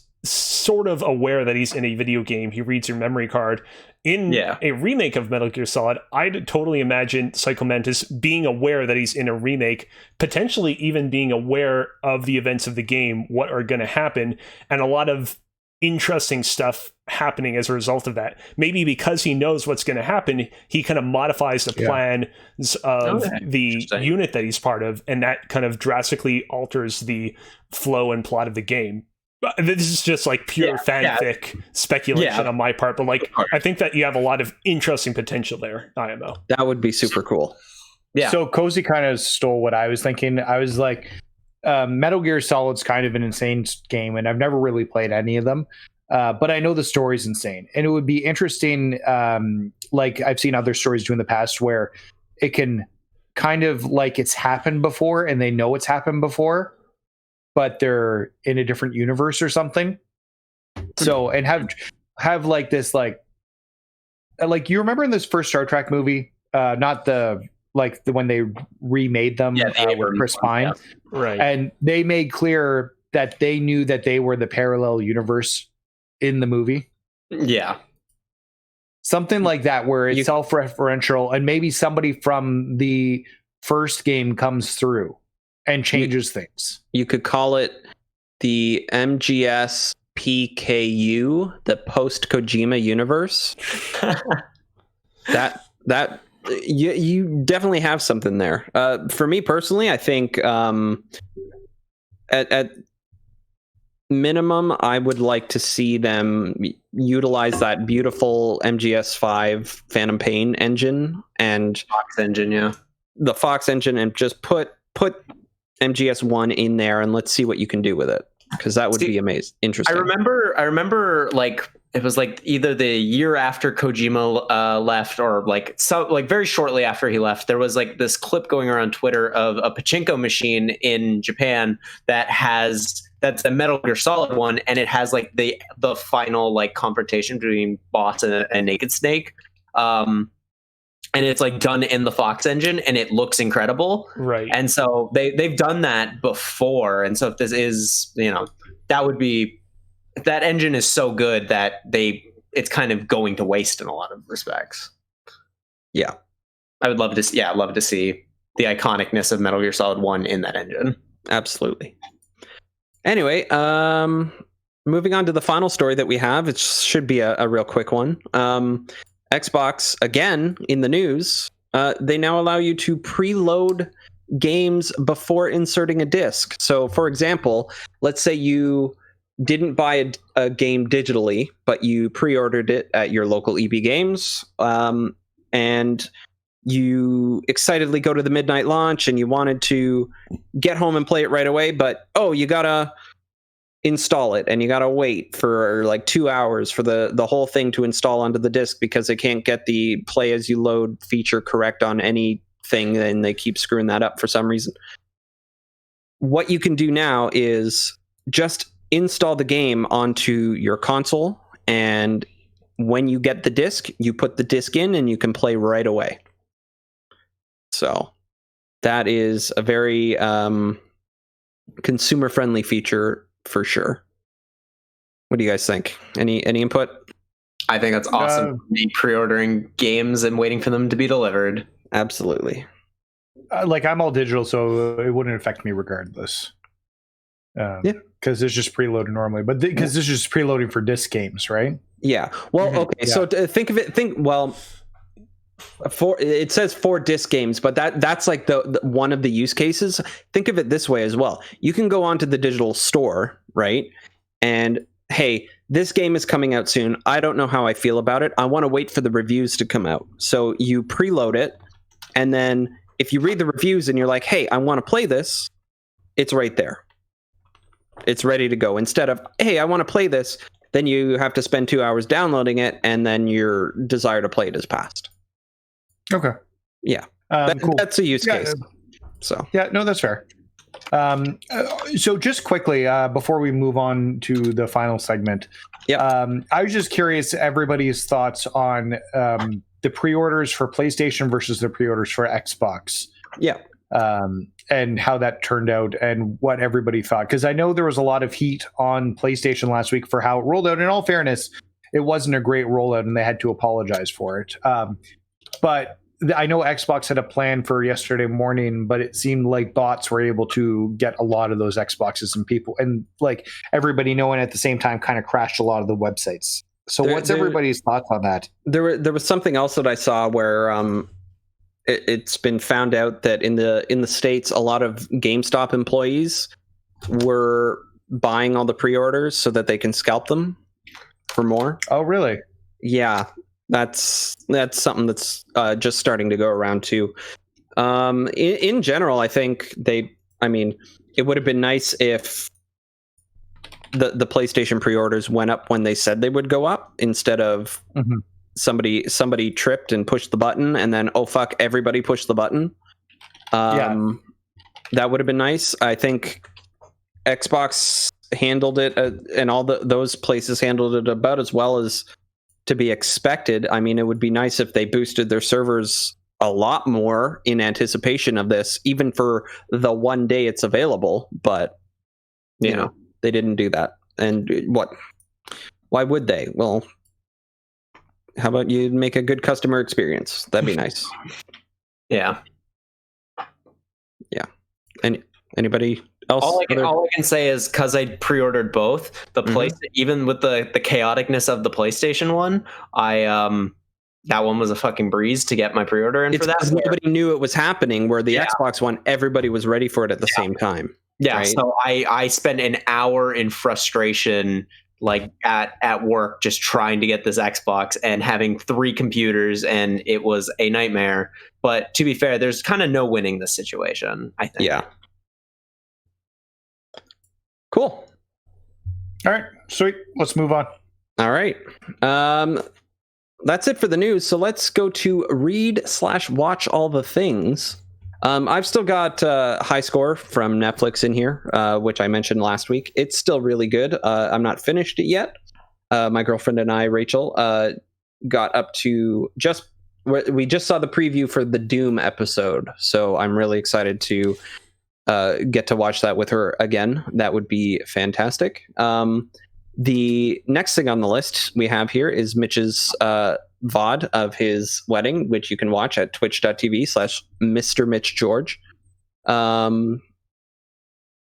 sort of aware that he's in a video game. He reads your memory card. In a remake of Metal Gear Solid, I'd totally imagine Psycho Mantis being aware that he's in a remake, potentially even being aware of the events of the game, what are going to happen, and a lot of interesting stuff happening as a result of that. Maybe because he knows what's going to happen, he kind of modifies the plans of the unit that he's part of, and that kind of drastically alters the flow and plot of the game. This is just like pure fanfic speculation on my part, but like I think that you have a lot of interesting potential there, IMO. That would be super cool. Yeah. So Cozy kind of stole what I was thinking. I was like, Metal Gear Solid's kind of an insane game, and I've never really played any of them. But I know the story's insane, and it would be interesting. Like I've seen other stories do in the past where it can kind of like it's happened before and they know it's happened before, but they're in a different universe or something. So, and have like this, like you remember in this first Star Trek movie, not the when they remade them with Chris Pine, right? And they made clear that they knew that they were the parallel universe in the movie. Yeah. Something like that, where it's self-referential, and maybe somebody from the first game comes through and changes things. You could call it the MGS PKU, the post Kojima universe. that you definitely have something there. For me personally, I think at minimum, I would like to see them utilize that beautiful MGS5 Phantom Pain engine and Fox engine, the Fox engine, and just put MGS1 in there, and let's see what you can do with it, because that would be amazing. Interesting. I remember like it was like either the year after Kojima left, or like very shortly after he left, there was like this clip going around Twitter of a pachinko machine in Japan that's a Metal Gear Solid one, and it has like the final like confrontation between boss and a Naked Snake. And it's like done in the Fox engine, and it looks incredible. Right. And so they've done that before. And so if this is, that engine is so good that it's kind of going to waste in a lot of respects. Yeah. I would love to see the iconicness of Metal Gear Solid 1 in that engine. Absolutely. Anyway, moving on to the final story that we have, it should be a real quick one. Xbox, again, in the news, they now allow you to preload games before inserting a disc. So, for example, let's say you didn't buy a game digitally, but you pre-ordered it at your local EB Games, and you excitedly go to the midnight launch and you wanted to get home and play it right away, but you gotta install it, and you gotta wait for like 2 hours for the whole thing to install onto the disc, because they can't get the play as you load feature correct on anything, and they keep screwing that up for some reason. What you can do now is just install the game onto your console, and when you get the disc, you put the disc in and you can play right away. So that is a very consumer friendly feature for sure. What do you guys think? Any input? I think that's awesome. Me pre-ordering games and waiting for them to be delivered. Absolutely. I'm all digital, so it wouldn't affect me regardless. Because it's just preloaded normally, but because this is just preloading for disc games, right? Yeah. Well, okay. Yeah. So think of it. It says 4 disc games, but that's like the one of the use cases. Think of it this way as well. You can go onto the digital store, right? And hey, this game is coming out soon. I don't know how I feel about it. I want to wait for the reviews to come out. So you preload it, and then if you read the reviews and you're like, hey, I want to play this, it's right there. It's ready to go. Instead of, hey, I want to play this, then you have to spend 2 hours downloading it, and then your desire to play it is past. Okay. Yeah. Cool. That's a use case. So yeah, no, that's fair. So just quickly, before we move on to the final segment, I was just curious everybody's thoughts on the pre-orders for PlayStation versus the pre-orders for Xbox. Yeah. and how that turned out and what everybody thought. Because I know there was a lot of heat on PlayStation last week for how it rolled out. In all fairness, it wasn't a great rollout, and they had to apologize for it. But I know Xbox had a plan for yesterday morning, but it seemed like bots were able to get a lot of those Xboxes, and people, and like everybody knowing at the same time, kind of crashed a lot of the websites. So what's everybody's thoughts on that? There was something else that I saw where it's been found out that in the States, a lot of GameStop employees were buying all the pre-orders so that they can scalp them for more. Oh, really? Yeah. That's something that's just starting to go around too. In general, I think it would have been nice if the PlayStation pre-orders went up when they said they would go up, instead of somebody tripped and pushed the button and then, oh fuck, everybody pushed the button. That would have been nice. I think Xbox handled it and all those places handled it about as well as to be expected. I mean, it would be nice if they boosted their servers a lot more in anticipation of this, even for the one day it's available. But you know, they didn't do that. And why would they? Well, how about you make a good customer experience? That'd be nice. Yeah. Anybody else? All I can say is, because I pre-ordered both, even with the chaoticness of the PlayStation one, that one was a fucking breeze to get my pre-order in for that. Nobody knew it was happening, where the Xbox One, everybody was ready for it at the same time. Yeah, right? So I spent an hour in frustration, like at work, just trying to get this Xbox and having 3 computers, and it was a nightmare. But to be fair, there's kind of no winning this situation, I think. Yeah. Cool. All right, sweet. Let's move on. All right. That's it for the news. So let's go to read/watch all the things. I've still got High Score from Netflix in here, which I mentioned last week. It's still really good. I'm not finished it yet. My girlfriend and I, Rachel, got up to we just saw the preview for the Doom episode. So I'm really excited to get to watch that with her again. That would be fantastic. The next thing on the list we have here is Mitch's VOD of his wedding, which you can watch at twitch.tv/Mr. Mitch George.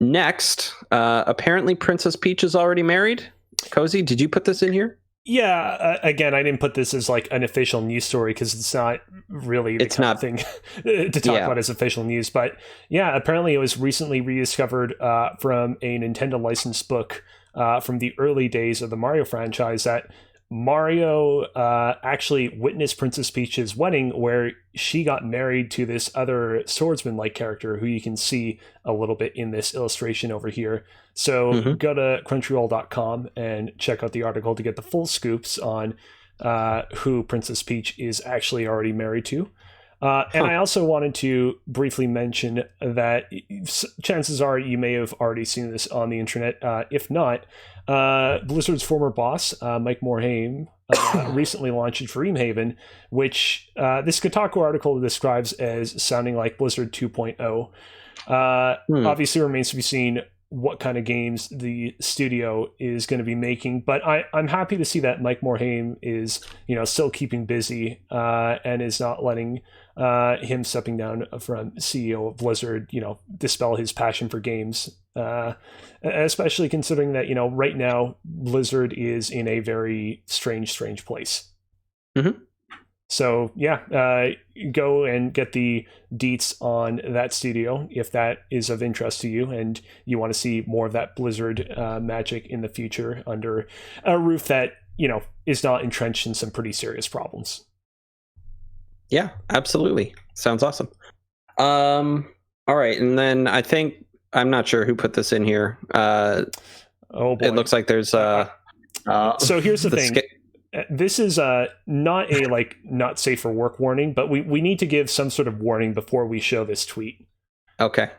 Next, apparently Princess Peach is already married. Cozy, did you put this in here? Yeah, again, I didn't put this as like an official news story because it's not really the kind of thing to talk about as official news. But yeah, apparently it was recently rediscovered from a Nintendo licensed book from the early days of the Mario franchise that Mario actually witnessed Princess Peach's wedding, where she got married to this other swordsman-like character who you can see a little bit in this illustration over here. So go to crunchyroll.com and check out the article to get the full scoops on who Princess Peach is actually already married to. And I also wanted to briefly mention that chances are you may have already seen this on the internet. If not, Blizzard's former boss, Mike Morhaime, recently launched Dreamhaven, which this Kotaku article describes as sounding like Blizzard 2.0. Obviously remains to be seen what kind of games the studio is going to be making, but I'm happy to see that Mike Morhaime is, still keeping busy and is not letting him stepping down from CEO of Blizzard, dispel his passion for games, especially considering that, right now Blizzard is in a very strange place. So yeah, go and get the deets on that studio if that is of interest to you and you want to see more of that Blizzard magic in the future under a roof that, is not entrenched in some pretty serious problems. Yeah, absolutely. Sounds awesome. All right. And then I'm not sure who put this in here. Oh boy. It looks like there's so here's the thing. This is not a not safe for work warning, but we need to give some sort of warning before we show this tweet. Okay.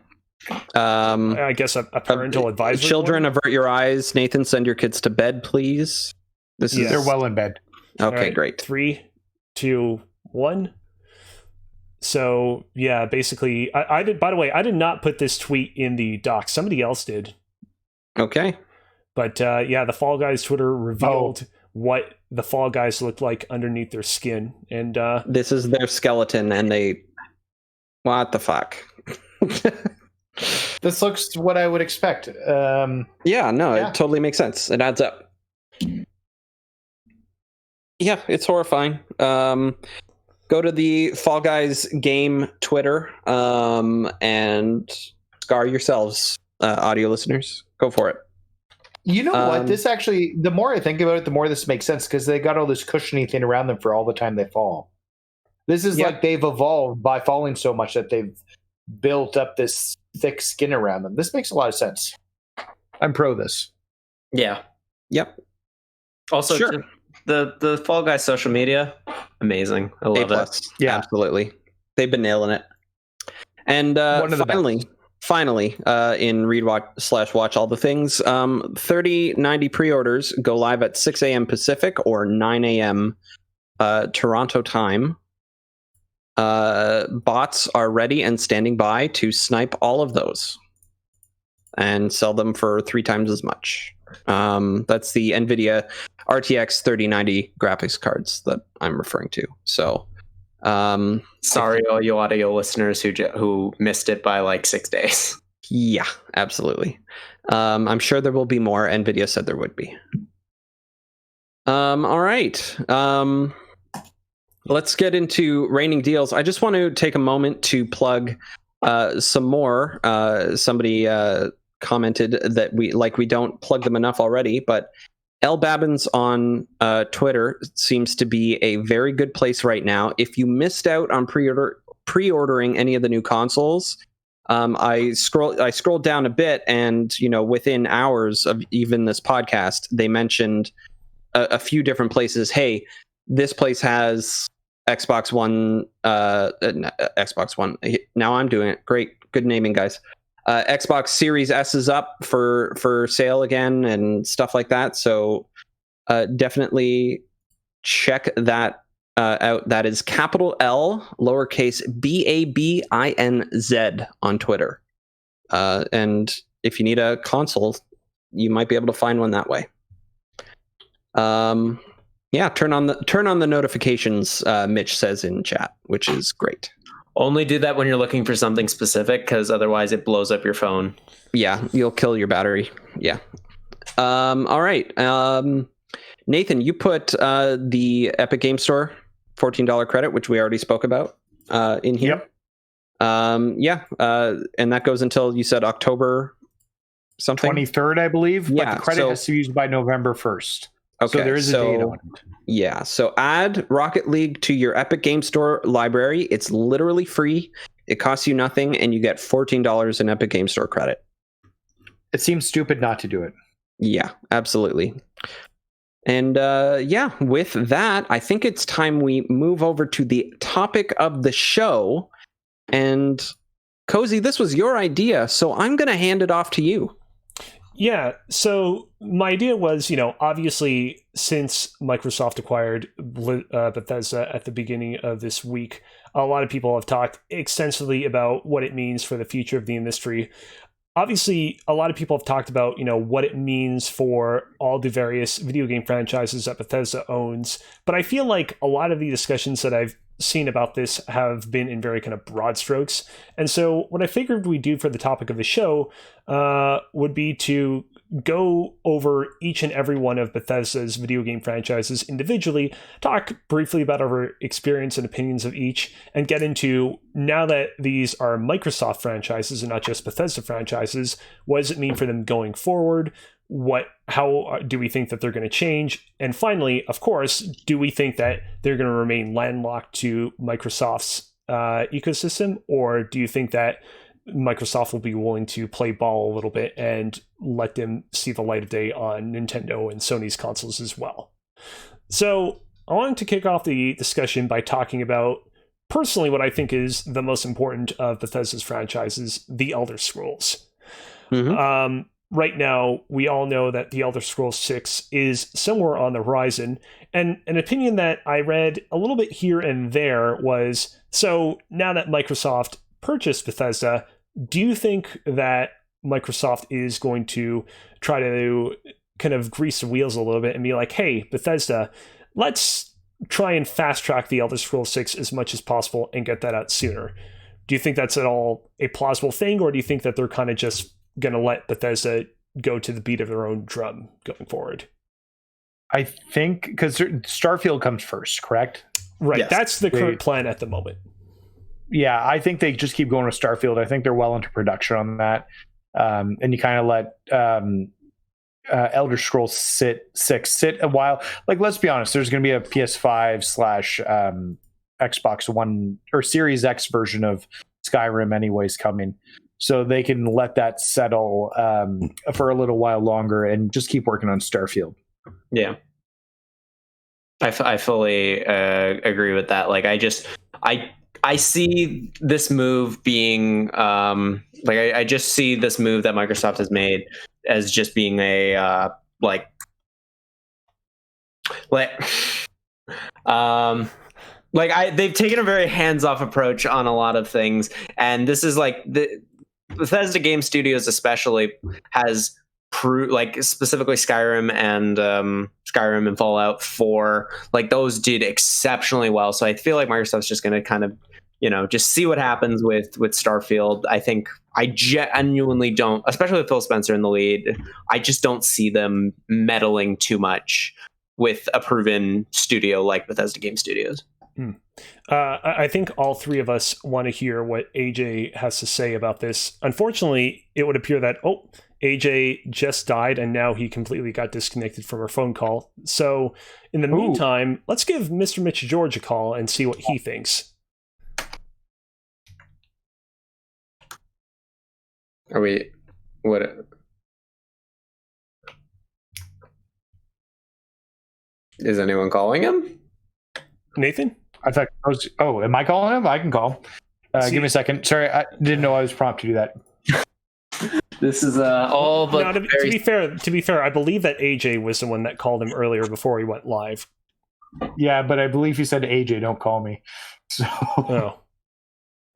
I guess a parental advisory. Children, warning? avert your eyes. Nathan, send your kids to bed, please. They're well in bed. Okay, great. 3, 2, 1. So yeah, basically, I did. By the way, I did not put this tweet in the doc. Somebody else did. Okay. But yeah, the Fall Guys Twitter revealed what the Fall Guys looked like underneath their skin, and this is their skeleton, and they. What the fuck? This looks what I would expect. It totally makes sense. It adds up. Yeah, it's horrifying. Go to the Fall Guys game Twitter and scar yourselves, audio listeners. Go for it. You know what? This actually, the more I think about it, the more this makes sense because they got all this cushiony thing around them for all the time they fall. This is like they've evolved by falling so much that they've built up this thick skin around them. This makes a lot of sense. I'm pro this. Yeah. Yep. Also, sure. The Fall Guys social media, amazing. I love it. Yeah, absolutely. They've been nailing it. And finally, in read watch / watch all the things, 3090 pre-orders go live at 6 a.m. Pacific or 9 a.m. Toronto time. Bots are ready and standing by to snipe all of those and sell them for 3 times as much. That's the NVIDIA RTX 3090 graphics cards that I'm referring to. So, sorry, all you audio listeners who missed it by like 6 days. Yeah, absolutely. I'm sure there will be more. NVIDIA said there would be. All right. Let's get into raining deals. I just want to take a moment to plug some more. Somebody commented that we don't plug them enough already, but L Babbins on Twitter seems to be a very good place right now. If you missed out on pre-ordering any of the new consoles, I scrolled down a bit, and within hours of even this podcast, they mentioned a few different places. Hey, this place has Xbox One. Xbox One. Now I'm doing it. Great, good naming, guys. Xbox Series S is up for sale again and stuff like that. So definitely check that out. That is capital L, lowercase BABINZ on Twitter. And if you need a console, you might be able to find one that way. Yeah, turn on the notifications. Mitch says in chat, which is great. Only do that when you're looking for something specific, because otherwise it blows up your phone. Yeah, you'll kill your battery. Yeah. All right. Nathan, you put the Epic Game Store $14 credit, which we already spoke about in here. Yep. And that goes until, you said, October something? 23rd, I believe. But the credit has to be used by November 1st. Okay, so there is a date on it. Yeah, so add Rocket League to your Epic Game Store library. It's literally free. It costs you nothing, and you get $14 in Epic Game Store credit. It seems stupid not to do it. Yeah, absolutely. And with that, I think it's time we move over to the topic of the show. And Cozy, this was your idea, so I'm going to hand it off to you. Yeah, so my idea was, obviously, since Microsoft acquired Bethesda at the beginning of this week, a lot of people have talked extensively about what it means for the future of the industry. Obviously, a lot of people have talked about, what it means for all the various video game franchises that Bethesda owns. But I feel like a lot of the discussions that I've seen about this have been in very kind of broad strokes. And so what I figured we'd do for the topic of the show would be to go over each and every one of Bethesda's video game franchises individually, talk briefly about our experience and opinions of each, and get into, now that these are Microsoft franchises and not just Bethesda franchises, what does it mean for them going forward? How do we think that they're going to change? And finally, of course, do we think that they're going to remain landlocked to Microsoft's ecosystem, or do you think that Microsoft will be willing to play ball a little bit and let them see the light of day on Nintendo and Sony's consoles as well? So I wanted to kick off the discussion by talking about, personally, what I think is the most important of Bethesda's franchises, The Elder Scrolls. Mm-hmm. right now, we all know that The Elder Scrolls 6 is somewhere on the horizon. And an opinion that I read a little bit here and there was, so now that Microsoft purchased Bethesda, do you think that Microsoft is going to try to kind of grease the wheels a little bit and be like, hey, Bethesda, let's try and fast track The Elder Scrolls 6 as much as possible and get that out sooner? Do you think that's at all a plausible thing, or do you think that they're kind of just going to let Bethesda go to the beat of their own drum going forward? I think because Starfield comes first, correct? Right. Yes. That's the current plan at the moment. Yeah, I think they just keep going with Starfield. I think they're well into production on that. And you kind of let Elder Scrolls 6 sit a while. Like, let's be honest, there's going to be a PS5 / Xbox One or Series X version of Skyrim anyways coming. So they can let that settle for a little while longer and just keep working on Starfield. Yeah. I fully agree with that. Like, I see this move being I just see this move that Microsoft has made as just being a they've taken a very hands-off approach on a lot of things, and this is like the Bethesda Game Studios especially has specifically Skyrim and Fallout 4, like those did exceptionally well. So I feel like Microsoft's just going to kind of, just see what happens with Starfield. I think I genuinely don't, especially with Phil Spencer in the lead, I just don't see them meddling too much with a proven studio like Bethesda Game Studios. I think all three of us want to hear what AJ has to say about this. Unfortunately, it would appear that, AJ just died and now he completely got disconnected from our phone call. So in the meantime, let's give Mr. Mitch George a call and see what he thinks. Are we... What... Is anyone calling him? Nathan? I thought I was... Oh, am I calling him? I can call. Give me a second. Sorry, I didn't know I was prompted to do that. This is all but... No, to be fair, I believe that AJ was the one that called him earlier before he went live. Yeah, but I believe he said, AJ, don't call me. So...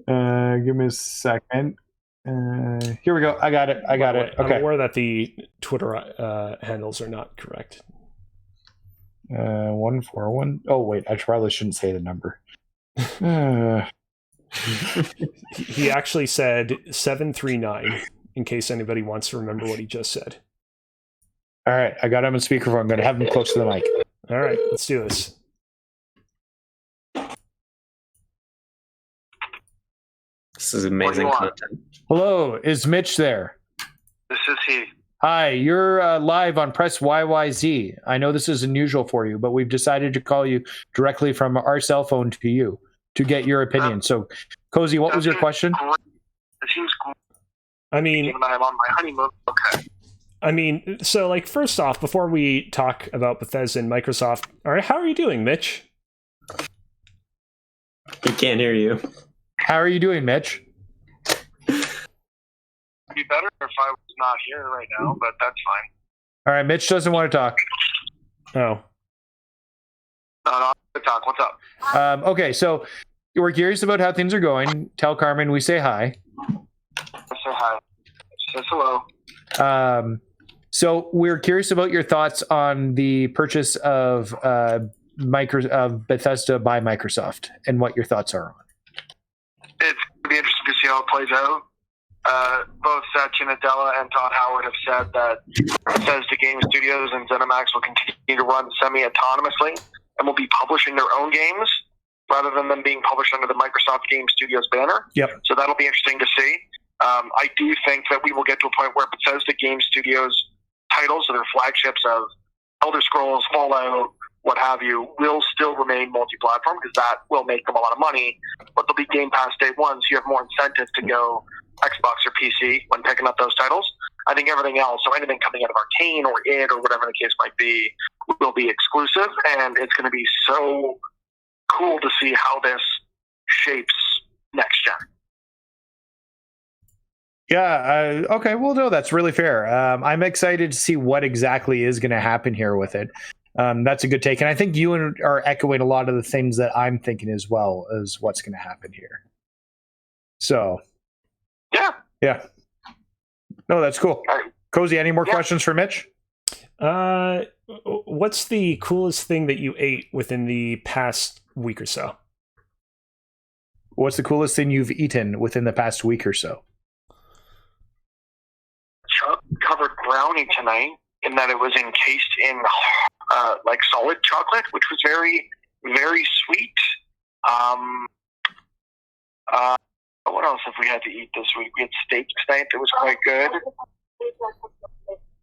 give me a second. Here we go. I got it. Okay. I'm aware that the Twitter handles are not correct. 141. Oh wait, I probably shouldn't say the number. He actually said 739. In case anybody wants to remember what he just said. All right, I got him on speakerphone. I'm going to have him close to the mic. All right, let's do this. This is amazing content. Hello, is Mitch there? This is he. Hi, you're live on Press YYZ. I know this is unusual for you, but we've decided to call you directly from our cell phone to you to get your opinion. So, Cozy, what was your question? It seems cool. I mean, I'm on my honeymoon. Okay. I mean, so like first off, before we talk about Bethesda and Microsoft, all right, how are you doing, Mitch? We can't hear you. How are you doing, Mitch? It'd be better if I was not here right now, but that's fine. All right, Mitch doesn't want to talk. Oh. No, talk. What's up? Okay, so we're curious about how things are going. Tell Carmen we say hi. Say hi. Says hello. So we're curious about your thoughts on the purchase of Bethesda by Microsoft and what your thoughts are on. It's going to be interesting to see how it plays out. Both Satya Nadella and Todd Howard have said that Bethesda Game Studios and ZeniMax will continue to run semi-autonomously and will be publishing their own games rather than them being published under the Microsoft Game Studios banner. Yep. So that'll be interesting to see. I do think that we will get to a point where Bethesda Game Studios titles, so their flagships of Elder Scrolls, Fallout, what have you, will still remain multi-platform because that will make them a lot of money, but they'll be Game Pass day one, so you have more incentive to go Xbox or PC when picking up those titles. I think everything else, so anything coming out of Arcane or id or whatever the case might be, will be exclusive, and it's going to be so cool to see how this shapes next gen. Yeah. Okay. Well, no, that's really fair. I'm excited to see what exactly is going to happen here with it. That's a good take, and I think you are echoing a lot of the things that I'm thinking as well as what's going to happen here. So, yeah. No, that's cool. Cozy, any more questions for Mitch? What's the coolest thing that you ate within the past week or so? What's the coolest thing you've eaten within the past week or so? Covered brownie tonight, in that it was encased in like solid chocolate, which was very, very sweet. What else have we had to eat this week? We had steak tonight that was quite good.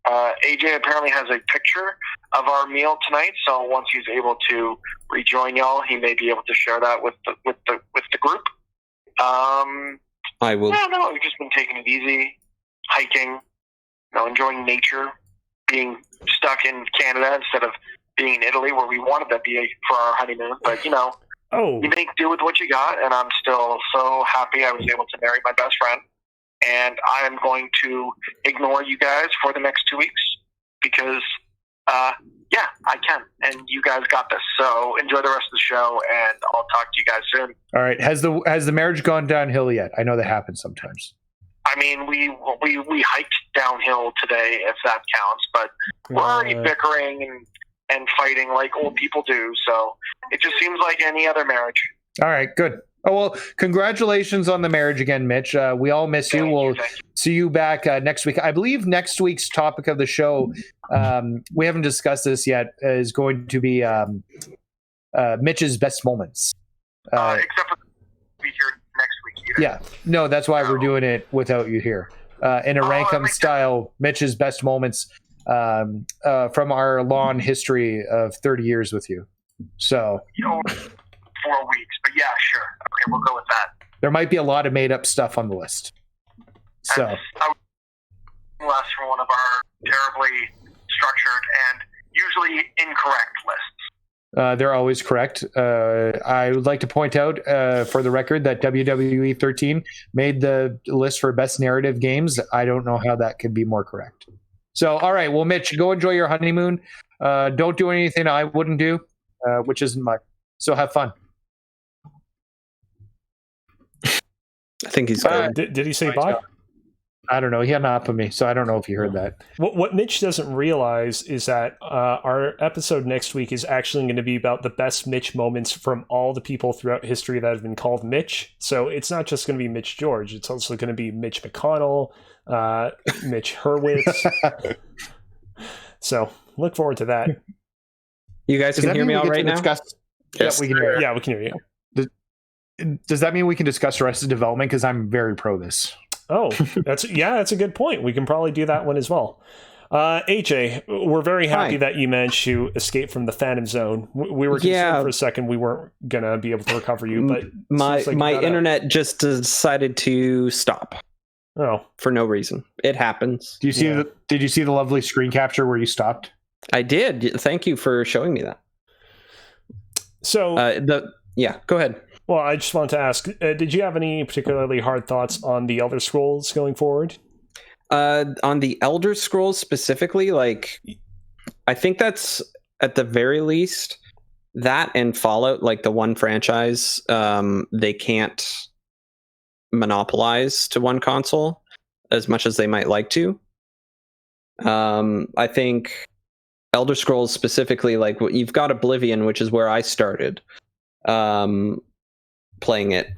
AJ apparently has a picture of our meal tonight, so once he's able to rejoin y'all, he may be able to share that with the group. I will. Yeah, no, we've just been taking it easy, hiking, enjoying nature, being stuck in Canada instead of being in Italy where we wanted to be for our honeymoon. But you make do with what you got, and I'm still so happy I was able to marry my best friend. And I'm going to ignore you guys for the next 2 weeks because, I can. And you guys got this. So enjoy the rest of the show, and I'll talk to you guys soon. All right. Has the marriage gone downhill yet? I know that happens sometimes. I mean, we hiked downhill today, if that counts. But we're already bickering and fighting like old people do. So it just seems like any other marriage. All right. Good. Oh, well, congratulations on the marriage again, Mitch. We all miss you. We'll see you back next week. I believe next week's topic of the show, we haven't discussed this yet, is going to be Mitch's best moments. Except for be here next week either. Yeah. No, that's why we're doing it without you here. In a Rankum style, Mitch's best moments from our long history of 30 years with you. So... 4 weeks, but yeah, sure. Okay, we'll go with that. There might be a lot of made-up stuff on the list. So, last for one of our terribly structured and usually incorrect lists. They're always correct. I would like to point out, for the record, that WWE 13 made the list for best narrative games. I don't know how that could be more correct. So, all right. Well, Mitch, go enjoy your honeymoon. Don't do anything I wouldn't do, which isn't much. So have fun. I think he's good. Did he say bye? I don't know. He hung up on me, so I don't know if he heard that. What Mitch doesn't realize is that our episode next week is actually going to be about the best Mitch moments from all the people throughout history that have been called Mitch. So it's not just going to be Mitch George. It's also going to be Mitch McConnell, Mitch Hurwitz. So look forward to that. You guys can hear me all right now? Yes. We can hear you. Yeah, we can hear you. Does that mean we can discuss Arrested Development? Because I'm very pro this. Oh, that's a good point. We can probably do that one as well. AJ, we're very happy that you managed to escape from the Phantom Zone. We were concerned for a second we weren't gonna be able to recover you, but my internet just decided to stop. Oh, for no reason. It happens. Did you see the lovely screen capture where you stopped? I did. Thank you for showing me that. So go ahead. Well, I just wanted to ask, did you have any particularly hard thoughts on the Elder Scrolls going forward? On the Elder Scrolls specifically, I think that's at the very least that and Fallout, like the one franchise, they can't monopolize to one console as much as they might like to. I think Elder Scrolls specifically, you've got Oblivion, which is where I started. Playing it,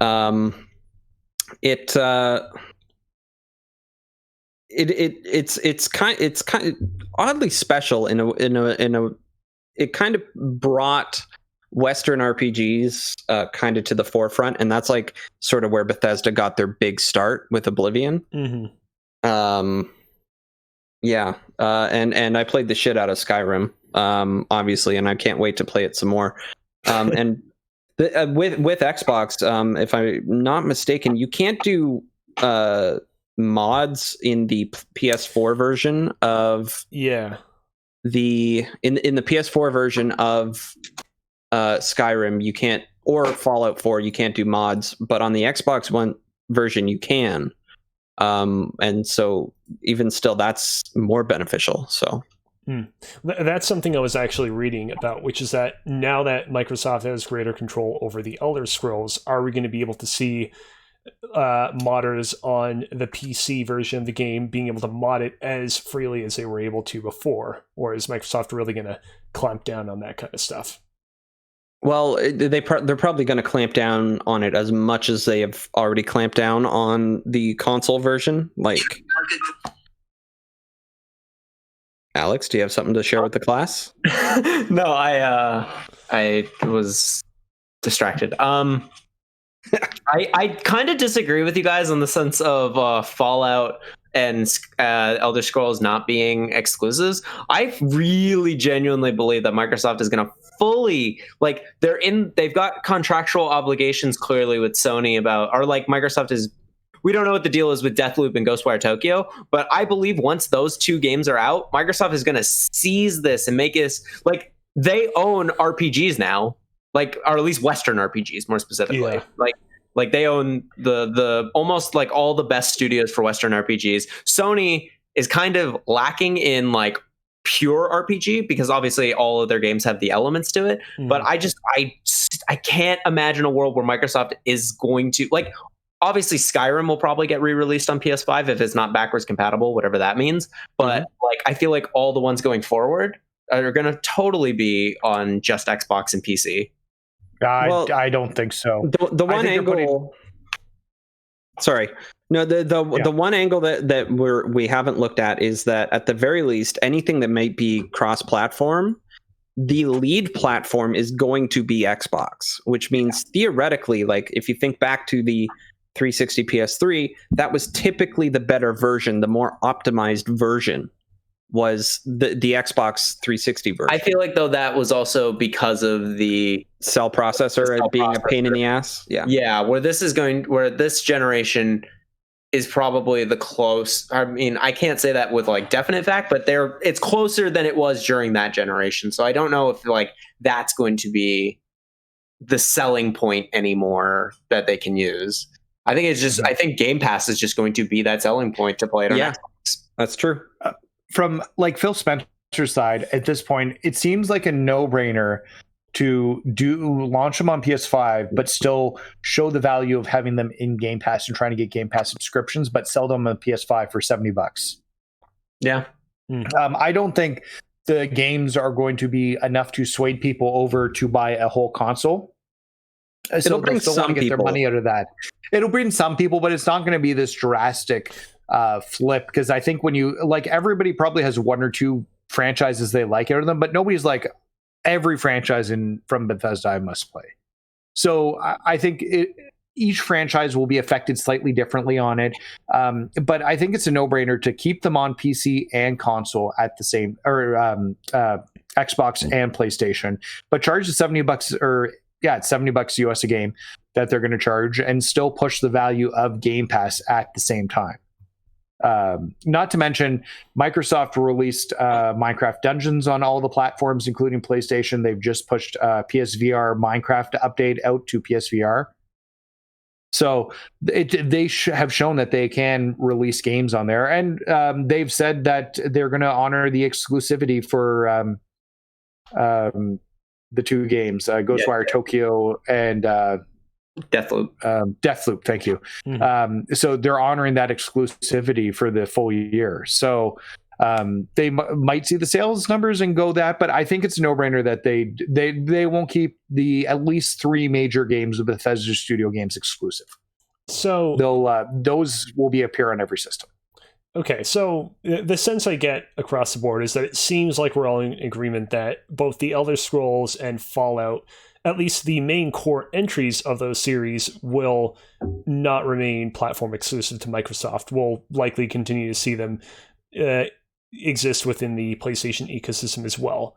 it's kind of oddly special in a it kind of brought Western RPGs kind of to the forefront, and that's sort of where Bethesda got their big start with Oblivion. Mm-hmm. And I played the shit out of Skyrim, obviously, and I can't wait to play it some more. And with Xbox, if I'm not mistaken, you can't do mods in the PS4 version of in the PS4 version of Skyrim. You can't, or Fallout 4, you can't do mods, but on the Xbox One version you can. And so even still, that's more beneficial. So that's something I was actually reading about, which is that now that Microsoft has greater control over the Elder Scrolls, are we going to be able to see modders on the PC version of the game being able to mod it as freely as they were able to before? Or is Microsoft really going to clamp down on that kind of stuff? Well, they're probably going to clamp down on it as much as they have already clamped down on the console version. Like, Alex, do you have something to share with the class? No, I was distracted. I kind of disagree with you guys in the sense of Fallout and Elder Scrolls not being exclusives. I really genuinely believe that Microsoft is going to fully, like, they've got contractual obligations clearly with Sony about, or like Microsoft is, we don't know what the deal is with Deathloop and Ghostwire Tokyo, but I believe once those two games are out, Microsoft is going to seize this and make it, like, they own RPGs now, like, or at least Western RPGs more specifically. Yeah. Like they own the almost like all the best studios for Western RPGs. Sony is kind of lacking in like pure RPG because obviously all of their games have the elements to it. But I can't imagine a world where Microsoft is going to, like, obviously Skyrim will probably get re-released on PS5 if it's not backwards compatible, whatever that means. But like I feel like all the ones going forward are going to totally be on just Xbox and PC. I don't think so. The one angle. Sorry, no. The one angle that we haven't looked at is that at the very least, anything that might be cross-platform, the lead platform is going to be Xbox, which means theoretically, like if you think back to the 360 PS3, that was typically the better version, the more optimized version was the Xbox 360 version. I feel like though that was also because of the cell processor being a pain in the ass. Yeah. Where this generation is probably the close. I mean, I can't say that with like definite fact, but it's closer than it was during that generation. So I don't know if like that's going to be the selling point anymore that they can use. I think it's just, I think Game Pass is just going to be that selling point to play it on Xbox. That's true. From like Phil Spencer's side, at this point, it seems like a no-brainer to launch them on PS5, but still show the value of having them in Game Pass and trying to get Game Pass subscriptions, but sell them on PS5 for $70. Yeah. I don't think the games are going to be enough to sway people over to buy a whole console. It'll bring some people. Get their money out of that. It'll bring some people, but it's not going to be this drastic flip, because I think when you like, everybody probably has one or two franchises they like out of them, but nobody's like every franchise from Bethesda I must play. So I think each franchise will be affected slightly differently on it, but I think it's a no-brainer to keep them on PC and console at the same, or Xbox and PlayStation, but charge the $70 or it's $70 US a game that they're going to charge, and still push the value of Game Pass at the same time. Not to mention, Microsoft released Minecraft Dungeons on all the platforms, including PlayStation. They've just pushed PSVR Minecraft update out to PSVR. So they have shown that they can release games on there, and they've said that they're going to honor the exclusivity for the two games, Ghostwire Tokyo and Deathloop. Deathloop, thank you. So they're honoring that exclusivity for the full year. So they might see the sales numbers and go that, but I think it's a no-brainer that they won't keep the at least 3 major games of Bethesda Studio games exclusive. So those will appear on every system. Okay, so the sense I get across the board is that it seems like we're all in agreement that both the Elder Scrolls and Fallout, at least the main core entries of those series, will not remain platform exclusive to Microsoft. We'll likely continue to see them exist within the PlayStation ecosystem as well.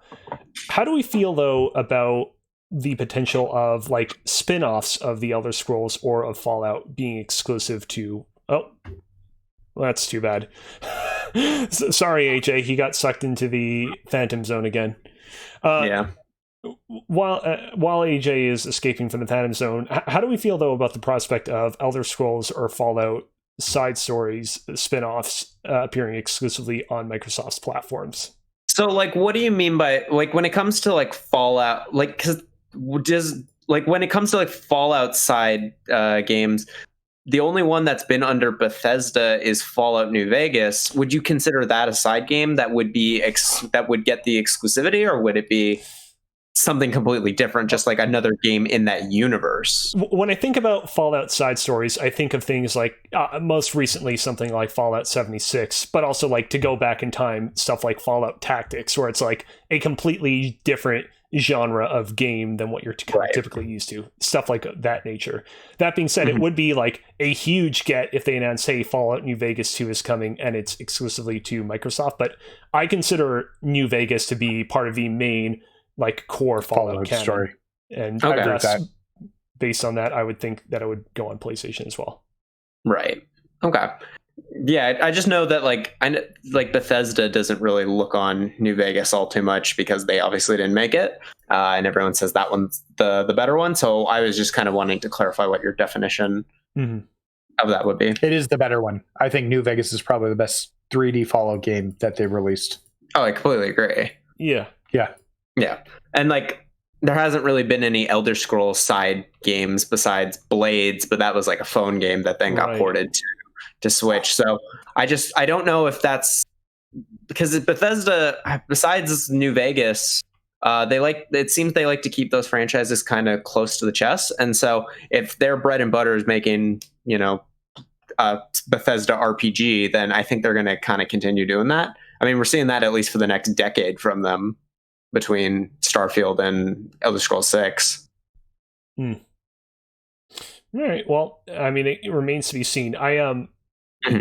How do we feel, though, about the potential of like spin-offs of the Elder Scrolls or of Fallout being exclusive to... Well, that's too bad. Sorry, AJ. He got sucked into the Phantom Zone again. While AJ is escaping from the Phantom Zone, how do we feel, though, about the prospect of Elder Scrolls or Fallout side stories, spin-offs appearing exclusively on Microsoft's platforms. So, like, what do you mean by, like, when it comes to like Fallout, like, because when it comes to like Fallout side games, the only one that's been under Bethesda is Fallout New Vegas. Would you consider that a side game that would be that would get the exclusivity, or would it be something completely different, just like another game in that universe? When I think about Fallout side stories, I think of things like most recently something like Fallout 76, but also like to go back in time, stuff like Fallout Tactics, where it's like a completely different genre of game than what you're typically used to, stuff like that nature. That being said, it would be like a huge get if they announce, hey, Fallout New Vegas 2 is coming and it's exclusively to Microsoft, but I consider New Vegas to be part of the main like core Fallout canon. Story. And I guess based on that, I would think that it would go on PlayStation as well. Right. Okay. Yeah, I just know that like Bethesda doesn't really look on New Vegas all too much because they obviously didn't make it, and everyone says that one's the better one. So I was just kind of wanting to clarify what your definition of that would be. It is the better one. I think New Vegas is probably the best 3D Fallout game that they released. Oh, I completely agree. Yeah. And like there hasn't really been any Elder Scrolls side games besides Blades, but that was like a phone game that then got ported to Switch. So I don't know if that's because Bethesda, besides New Vegas, it seems they like to keep those franchises kind of close to the chest. And so if their bread and butter is making, Bethesda RPG, then I think they're going to kind of continue doing that. I mean, we're seeing that at least for the next decade from them between Starfield and Elder Scrolls 6. All right. Well, I mean, it remains to be seen.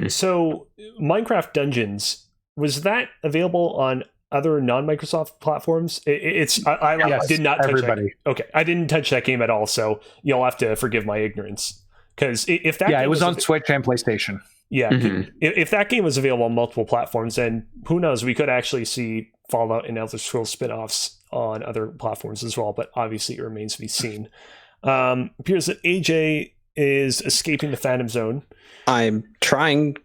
So Minecraft Dungeons, was that available on other non-Microsoft platforms? I did not touch everybody. Okay, I didn't touch that game at all, so you'll have to forgive my ignorance. Because if that it was on Switch and PlayStation. Yeah, if that game was available on multiple platforms, then who knows? We could actually see Fallout and Elder Scrolls spin-offs on other platforms as well. But obviously, it remains to be seen. Appears that AJ is escaping the Phantom Zone. I'm trying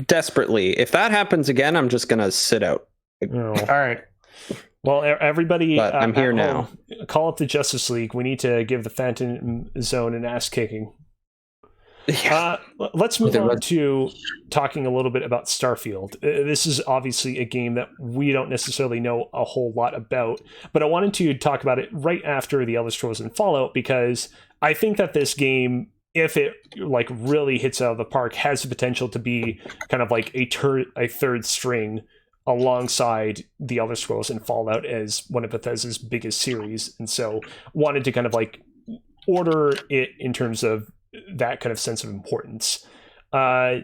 desperately. If that happens again, I'm just gonna sit out. All right. Well, everybody, but I'm here now. Call up the Justice League. We need to give the Phantom Zone an ass kicking. Let's move on to talking a little bit about Starfield. This is obviously a game that we don't necessarily know a whole lot about, but I wanted to talk about it right after the Elder Scrolls and Fallout, because I think that this game, if it like really hits out of the park, has the potential to be kind of like a third string alongside the Elder Scrolls and Fallout as one of Bethesda's biggest series. And so wanted to kind of like order it in terms of that kind of sense of importance. Are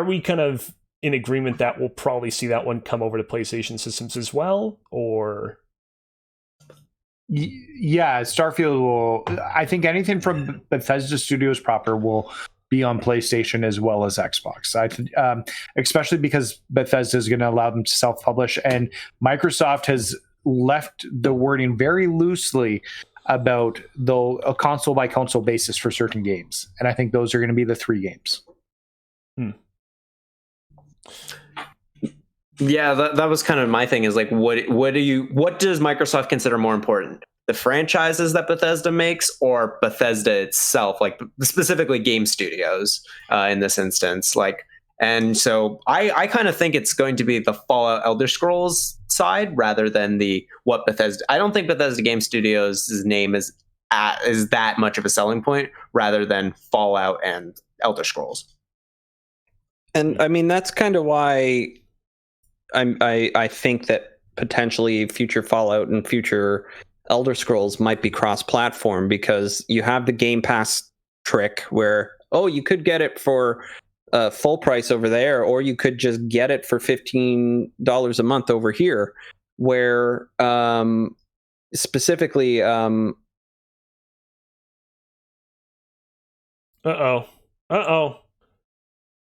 we kind of in agreement that we'll probably see that one come over to PlayStation systems as well, or? Yeah, Starfield will. I think anything from Bethesda Studios proper will be on PlayStation as well as Xbox. Especially because Bethesda is going to allow them to self-publish, and Microsoft has left the wording very loosely about a console by console basis for certain games, and I think those are going to be the 3 games. Yeah, that was kind of my thing. Is like, what does Microsoft consider more important? The franchises that Bethesda makes, or Bethesda itself, like specifically game studios in this instance, like. And so I kind of think it's going to be the Fallout Elder Scrolls side rather than what Bethesda. I don't think Bethesda Game Studios' name is that much of a selling point rather than Fallout and Elder Scrolls. And I mean, that's kind of why I think that potentially future Fallout and future Elder Scrolls might be cross-platform, because you have the Game Pass trick where, you could get it for full price over there, or you could just get it for $15 a month over here, where specifically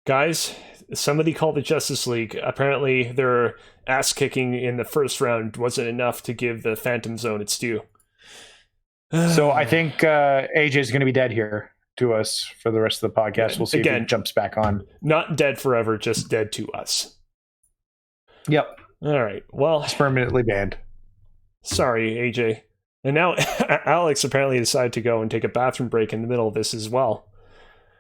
guys, somebody called the Justice League. Apparently their ass kicking in the first round wasn't enough to give the Phantom Zone its due. So I think AJ is going to be dead here to us for the rest of the podcast. We'll see if it jumps back on. Not dead forever, just dead to us. Yep. All right. Well, it's permanently banned. Sorry, AJ. And now Alex apparently decided to go and take a bathroom break in the middle of this as well.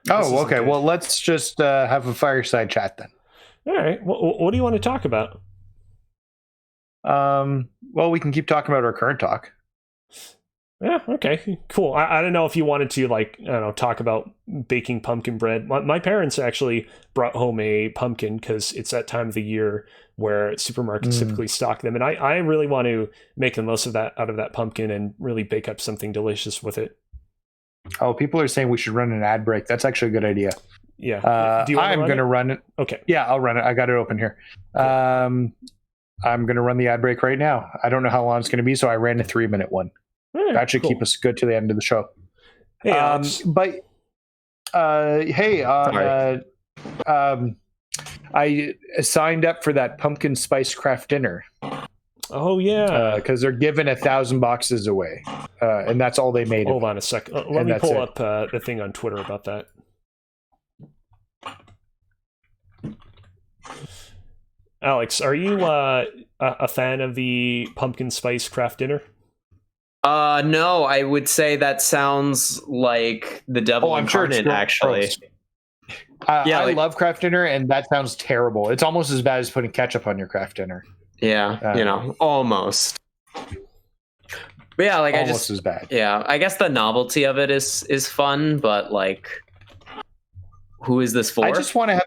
Oh, okay. Well, let's just have a fireside chat then. All right. What do you want to talk about? Well, we can keep talking about our current talk. Yeah, okay, cool. I don't know if you wanted to, like, I don't know, talk about baking pumpkin bread. My parents actually brought home a pumpkin because it's that time of the year where supermarkets typically stock them. And I really want to make the most of that out of that pumpkin and really bake up something delicious with it. Oh, people are saying we should run an ad break. That's actually a good idea. Yeah. Do you I'm going to run it. Okay. Yeah, I'll run it. I got it open here. Cool. I'm going to run the ad break right now. I don't know how long it's going to be, so I ran a 3-minute one. Right, that should keep us good to the end of the show. Hey, I signed up for that pumpkin spice craft dinner. Oh yeah, because they're giving 1,000 boxes away, and that's all they made. Hold on a sec. Let me pull up the thing on Twitter about that. Alex, are you a fan of the pumpkin spice craft dinner? No, I would say that sounds like the devil incarnate, actually. I love craft dinner, and that sounds terrible. It's almost as bad as putting ketchup on your craft dinner. Yeah, almost. But yeah, like almost as bad. Yeah, I guess the novelty of it is fun, but like, who is this for? I just want to have.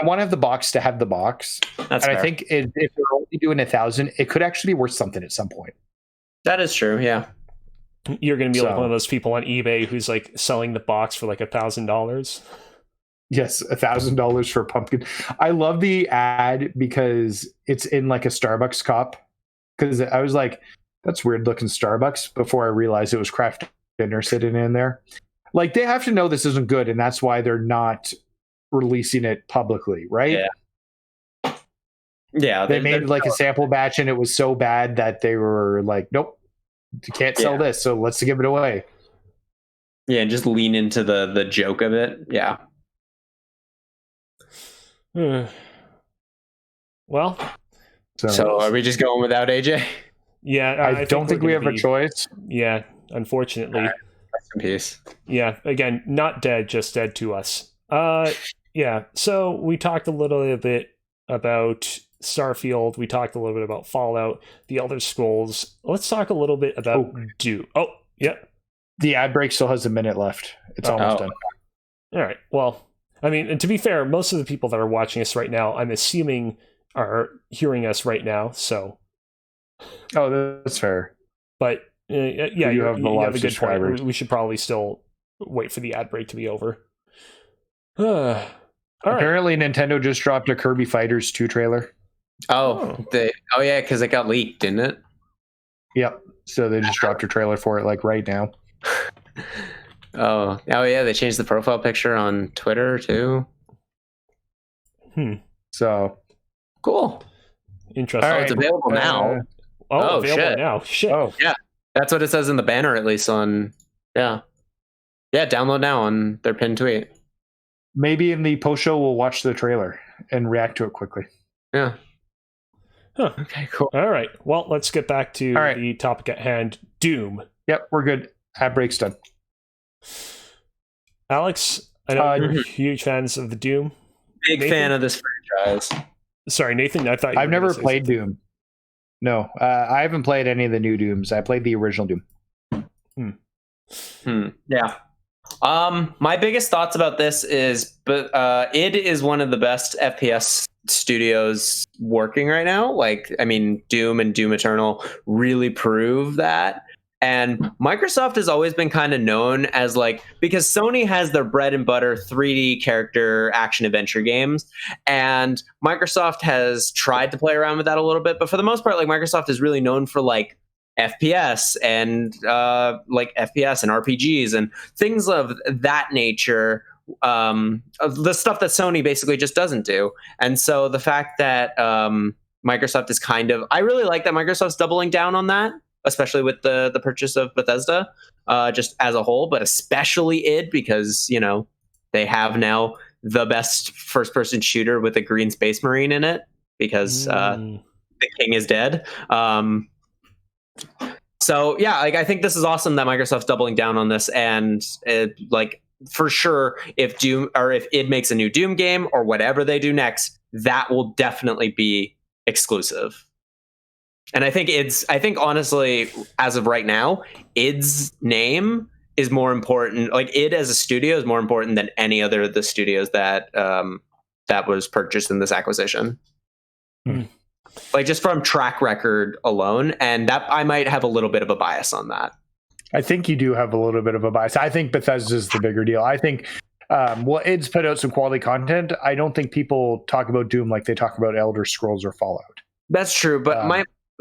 I want to have the box to have the box. That's fair. I think if they're only doing 1,000, it could actually be worth something at some point. That is true, yeah. You're going to be like one of those people on eBay who's like selling the box for like $1,000. Yes, $1,000 for a pumpkin. I love the ad because it's in like a Starbucks cup. Because I was like, that's weird looking Starbucks before I realized it was craft dinner sitting in there. Like they have to know this isn't good, and that's why they're not releasing it publicly, right? Yeah, they made like a sample batch, and it was so bad that they were like, "Nope, you can't sell this, so let's give it away." Yeah, and just lean into the joke of it. Yeah. Well, so are we just going without AJ? Yeah, I don't think we have a choice. Yeah, unfortunately. Right. Rest in peace. Yeah, again, not dead, just dead to us. Yeah. So we talked a little bit about Starfield. We talked a little bit about Fallout, the Elder Scrolls. Let's talk a little bit about Doom. Oh, yeah. The ad break still has a minute left. It's almost done. All right. Well, I mean, and to be fair, most of the people that are watching us right now, I'm assuming, are hearing us right now. So. Oh, that's fair. But yeah, you have a good point. We should probably still wait for the ad break to be over. Apparently, Nintendo just dropped a Kirby Fighters 2 trailer. Yeah, because it got leaked, didn't it? Yep. So they just dropped a trailer for it, like right now. Oh yeah, they changed the profile picture on Twitter too. So cool. Interesting. It's available now. Available shit. now. Shit. Oh yeah, that's what it says in the banner, at least on. Yeah. Download now on their pinned tweet. Maybe in the post show we'll watch the trailer and react to it quickly. Yeah. Huh. Okay, cool. All right. Well, let's get back to the topic at hand. Doom. Yep, we're good. Ad break's done. Alex, I know you're huge fans of the Doom. Big Nathan? fan of this franchise. Sorry, Nathan. I thought I've never played Doom. No, I haven't played any of the new Dooms. I played the original Doom. Yeah. My biggest thoughts about this is, id is one of the best FPS studios working right now. Like, I mean, Doom and Doom Eternal really prove that. And Microsoft has always been kind of known as because Sony has their bread and butter 3D character action adventure games, and Microsoft has tried to play around with that a little bit. But for the most part, Microsoft is really known for FPS and FPS and RPGs and things of that nature. The stuff that Sony basically just doesn't do. And so the fact that Microsoft is I really like that Microsoft's doubling down on that. especially with the purchase of Bethesda, just as a whole, but especially id, because they have now the best first-person shooter with a green space marine in it, because the king is dead. So yeah, I think this is awesome that Microsoft's doubling down on this, and for sure, if id makes a new Doom game or whatever they do next, that will definitely be exclusive. And I think honestly, as of right now, id's name is more important. Like, id as a studio is more important than any other of the studios that was purchased in this acquisition. Like, just from track record alone, and that I might have a little bit of a bias on that. I think you do have a little bit of a bias. I think Bethesda's the bigger deal. I think, id's put out some quality content. I don't think people talk about Doom like they talk about Elder Scrolls or Fallout. That's true, but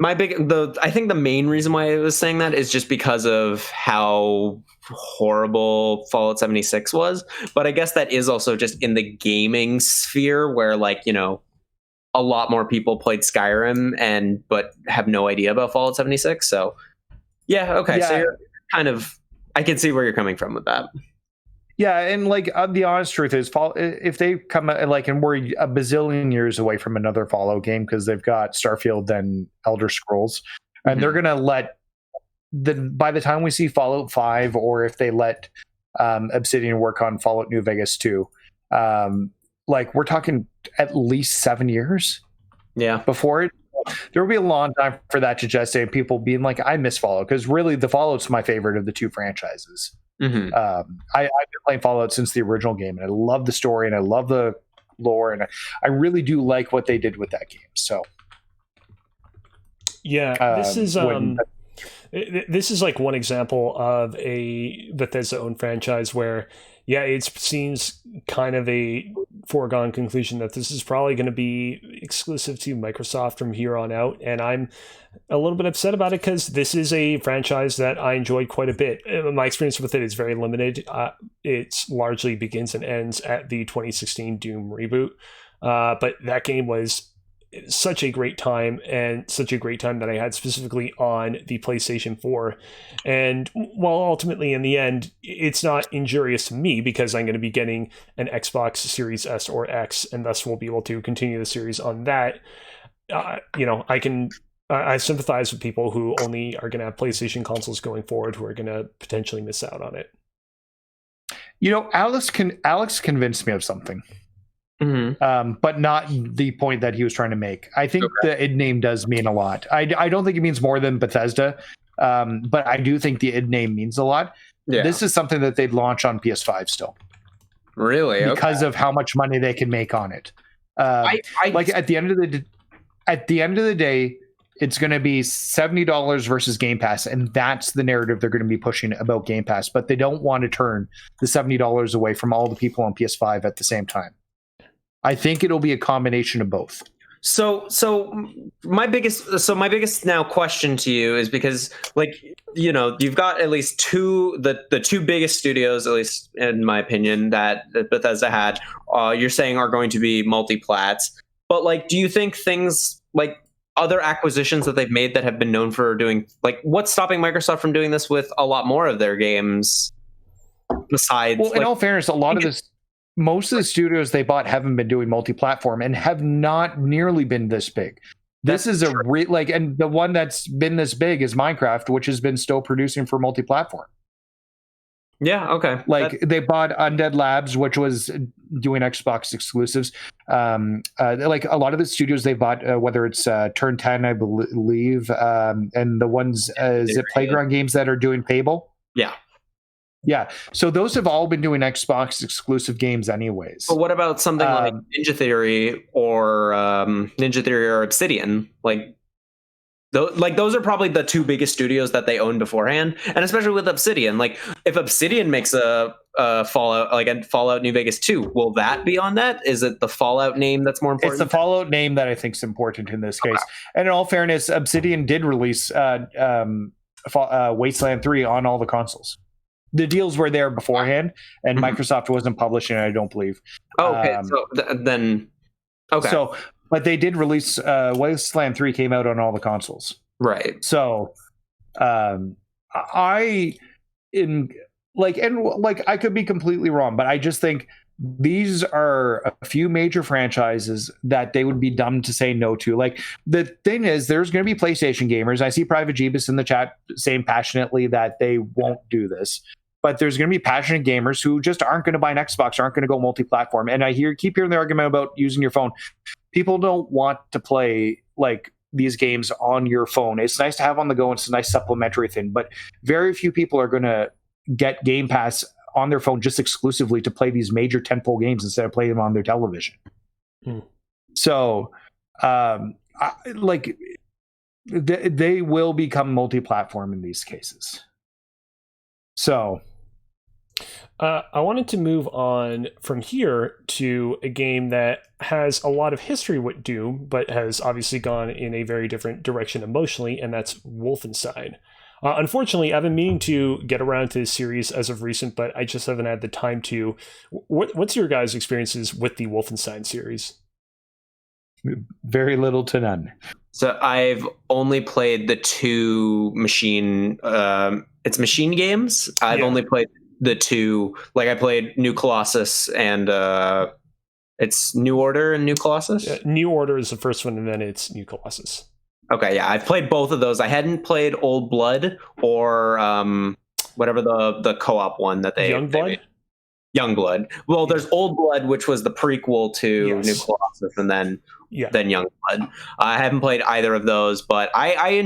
I think the main reason why I was saying that is just because of how horrible Fallout 76 was. But I guess that is also just in the gaming sphere, where a lot more people played Skyrim but have no idea about Fallout 76. So yeah, okay. Yeah. So you're kind of, I can see where you're coming from with that. Yeah, and the honest truth is, if they come and we're a bazillion years away from another Fallout game, because they've got Starfield and Elder Scrolls, and they're gonna let by the time we see Fallout 5, or if they let Obsidian work on Fallout New Vegas 2, we're talking at least 7 years. Yeah, before it. There will be a long time for that to gestate, and people being like, I miss Fallout, because really the Fallout's my favorite of the two franchises. I've been playing Fallout since the original game, and I love the story and I love the lore, and I really do like what they did with that game. So yeah, this is like one example of a Bethesda owned franchise where it seems kind of a foregone conclusion that this is probably going to be exclusive to Microsoft from here on out. And I'm a little bit upset about it, because this is a franchise that I enjoyed quite a bit. My experience with it is very limited. It largely begins and ends at the 2016 Doom reboot. But that game was such a great time, and such a great time that I had specifically on the PlayStation 4. And while ultimately in the end it's not injurious to me, because I'm going to be getting an Xbox Series S or X, and thus we'll be able to continue the series on that, I sympathize with people who only are going to have PlayStation consoles going forward, who are going to potentially miss out on it. Alex convinced me of something. But not the point that he was trying to make. I think the id name does mean a lot. I don't think it means more than Bethesda, but I do think the id name means a lot. Yeah. This is something that they'd launch on PS5 still. Really? Because of how much money they can make on it. At the end of the day, it's going to be $70 versus Game Pass, and that's the narrative they're going to be pushing about Game Pass. But they don't want to turn the $70 away from all the people on PS5 at the same time. I think it'll be a combination of both. So my biggest now question to you is, because you've got at least the two biggest studios, at least in my opinion, that Bethesda had, you're saying are going to be multi-plats. But do you think things like other acquisitions that they've made that have been known for doing, what's stopping Microsoft from doing this with a lot more of their games besides? Well, in all fairness, most of the studios they bought haven't been doing multi-platform and have not nearly been this big. This is and the one that's been this big is Minecraft, which has been still producing for multi-platform. Yeah, okay. They bought Undead Labs, which was doing Xbox exclusives. A lot of the studios they bought, whether it's Turn 10, I believe, and the ones is it Playground Games that are doing Fable. Yeah, so those have all been doing Xbox exclusive games anyways. But what about something like Ninja Theory or Obsidian? Those are probably the two biggest studios that they own beforehand, and especially with Obsidian. If Obsidian makes a Fallout, a Fallout New Vegas 2, will that be on that? Is it the Fallout name that's more important? It's the Fallout name that I think is important in this case. And in all fairness, Obsidian did release Wasteland 3 on all the consoles. The deals were there beforehand, and Microsoft wasn't publishing it, I don't believe. Okay. But they did release Wasteland 3 came out on all the consoles. Right. So I I could be completely wrong, but I just think these are a few major franchises that they would be dumb to say no to. Like, the thing is, there's going to be PlayStation gamers. I see Private Jeebus in the chat saying passionately that they won't do this, but there's going to be passionate gamers who just aren't going to buy an Xbox, aren't going to go multi-platform. And I keep hearing the argument about using your phone. People don't want to play like these games on your phone. It's nice to have on the go, and it's a nice supplementary thing, but very few people are going to get Game Pass on their phone just exclusively to play these major tentpole games instead of playing them on their television. So they will become multi-platform in these cases. So I wanted to move on from here to a game that has a lot of history with Doom, but has obviously gone in a very different direction emotionally, and that's Wolfenstein. Unfortunately, I've been meaning to get around to this series as of recent, but I just haven't had the time to. What's your guys' experiences with the Wolfenstein series? Very little to none. So I've only played the two machine. It's machine games. I've only played the two. Like, I played New Colossus and it's New Order and New Colossus. New Order is the first one, and then it's New Colossus. Okay, yeah, I've played both of those. I hadn't played Old Blood or whatever the co-op one that they Youngblood. Youngblood. Well, there's Old Blood, which was the prequel to New Colossus, and then Youngblood. I haven't played either of those, but I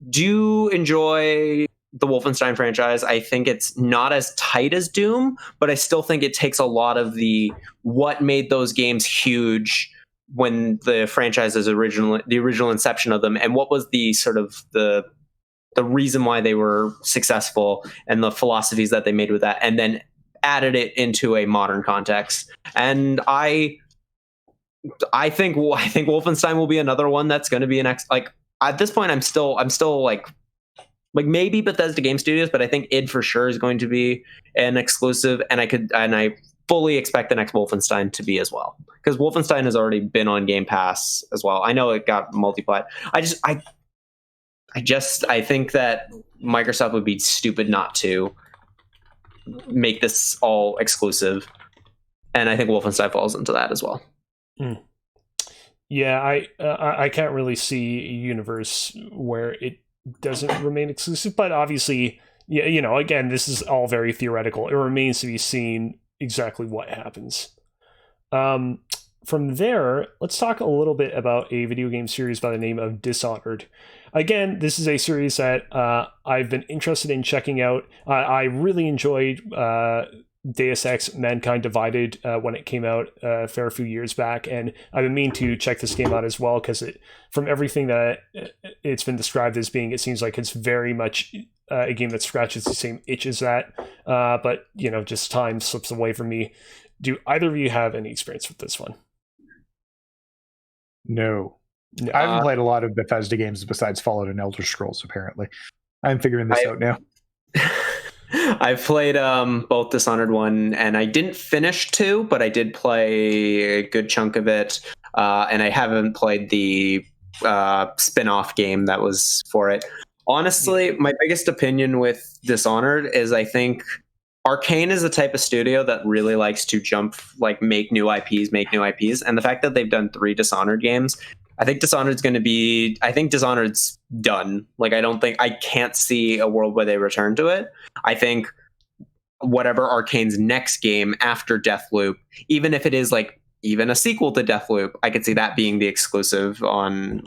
do enjoy the Wolfenstein franchise. I think it's not as tight as Doom, but I still think it takes a lot of what made those games huge when the franchise's the original inception of them, and what was the sort of the reason why they were successful, and the philosophies that they made with that, and then added it into a modern context. And I think Wolfenstein will be another one that's going to be at this point I'm still like maybe Bethesda Game Studios, but I think id for sure is going to be an exclusive, and I fully expect the next Wolfenstein to be as well, because Wolfenstein has already been on Game Pass as well. I know it got multi-plat. I think that Microsoft would be stupid not to make this all exclusive, and I think Wolfenstein falls into that as well. Yeah, I can't really see a universe where it doesn't remain exclusive, but obviously, again, this is all very theoretical. It remains to be seen exactly what happens. From there, let's talk a little bit about a video game series by the name of Dishonored. Again, this is a series that I've been interested in checking out. I really enjoyed Deus Ex Mankind Divided when it came out a fair few years back, and I've been meaning to check this game out as well, because from everything that it's been described as being, it seems like it's very much a game that scratches the same itch as that, but just time slips away from me. Do either of you have any experience with this one? No. I haven't played a lot of Bethesda games besides Fallout and Elder Scrolls, apparently. I'm figuring this out now. I've played both Dishonored 1, and I didn't finish 2, but I did play a good chunk of it, and I haven't played the spin-off game that was for it. Honestly, my biggest opinion with Dishonored is I think Arcane is the type of studio that really likes to make new IPs, and the fact that they've done 3 Dishonored games, I think Dishonored's done. I can't see a world where they return to it. I think whatever Arcane's next game after Deathloop, even if it is even a sequel to Deathloop, I could see that being the exclusive on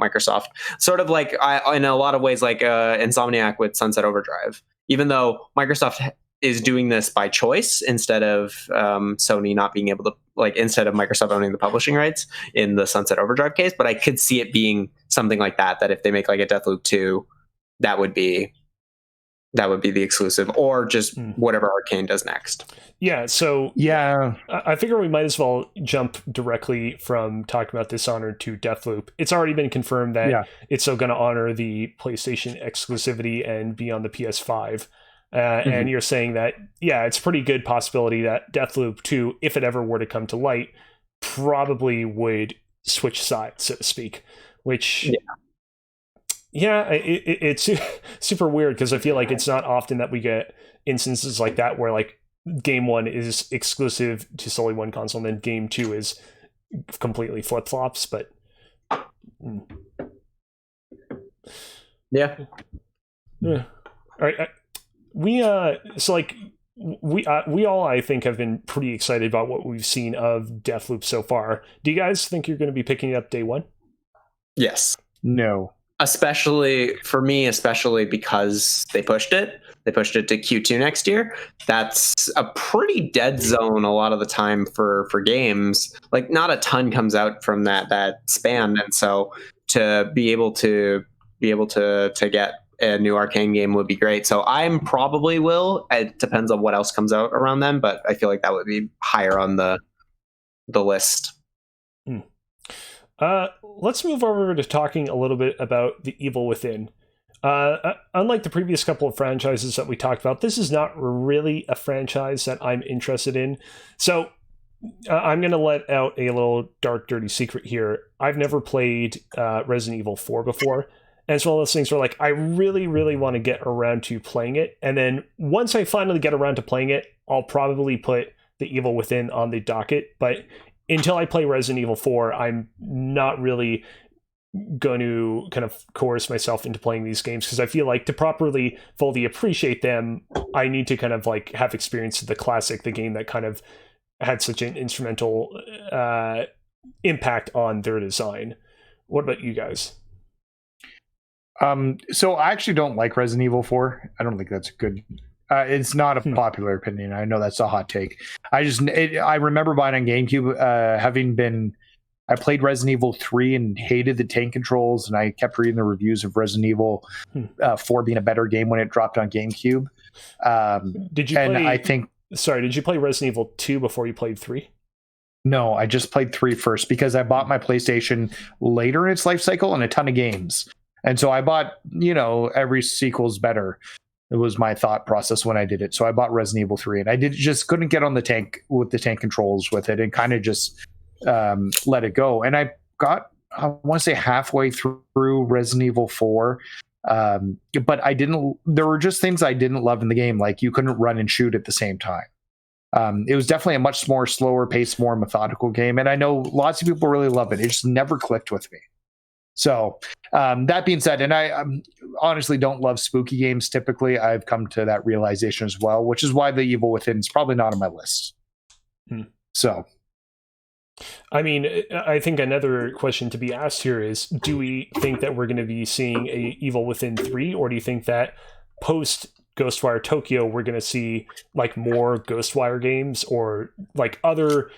Microsoft. Sort of in a lot of ways Insomniac with Sunset Overdrive. Even though Microsoft is doing this by choice instead of Sony not being able to, instead of Microsoft owning the publishing rights in the Sunset Overdrive case. But I could see it being something like that if they make a Deathloop 2, that would be the exclusive, or just whatever Arcane does next. Yeah, so I figure we might as well jump directly from talking about Dishonored to Deathloop. It's already been confirmed that it's still going to honor the PlayStation exclusivity and be on the PS5. And you're saying that, it's a pretty good possibility that Deathloop 2, if it ever were to come to light, probably would switch sides, so to speak, which Yeah, it's super weird because I feel like it's not often that we get instances like that where like game 1 is exclusive to solely one console and then game 2 is completely flip-flops, but yeah. All right, we all, I think, have been pretty excited about what we've seen of Deathloop so far. Do you guys think you're going to be picking it up day 1? Yes. No. Especially for me, especially because they pushed it to Q2 next year. That's a pretty dead zone a lot of the time for games. Like, not a ton comes out from that span, and so to be able to get a new Arcane game would be great. So I'm probably will. It depends on what else comes out around then, but I feel like that would be higher on the list. Let's move over to talking a little bit about The Evil Within. Unlike the previous couple of franchises that we talked about, this is not really a franchise that I'm interested in. So I'm going to let out a little dark, dirty secret here. I've never played Resident Evil 4 before. And it's one of those things where, like, I really, really want to get around to playing it. And then once I finally get around to playing it, I'll probably put The Evil Within on the docket. But until I play Resident Evil 4, I'm not really going to kind of coerce myself into playing these games, because I feel like to properly fully appreciate them, I need to kind of like have experience of the classic, the game that kind of had such an instrumental impact on their design. What about you guys? So I actually don't like Resident Evil 4. I don't think that's good. It's not a popular opinion. I know that's a hot take. I remember buying on GameCube, I played Resident Evil 3 and hated the tank controls, and I kept reading the reviews of Resident Evil 4 being a better game when it dropped on GameCube. Did you play Resident Evil 2 before you played 3? No, I just played 3 first because I bought my PlayStation later in its life cycle and a ton of games. And so I bought, every sequel's better. It was my thought process when I did it. So I bought Resident Evil 3, and I just couldn't get on the tank with the tank controls with it, and kind of just let it go. And I want to say halfway through Resident Evil 4, but there were just things I didn't love in the game, like you couldn't run and shoot at the same time. It was definitely a much more slower paced, more methodical game, and I know lots of people really love it. It just never clicked with me. So that being said, and I honestly don't love spooky games typically, I've come to that realization as well, which is why The Evil Within is probably not on my list. So, I mean, I think another question to be asked here is, do we think that we're going to be seeing a Evil Within 3, or do you think that post Ghostwire Tokyo we're going to see like more Ghostwire games or like other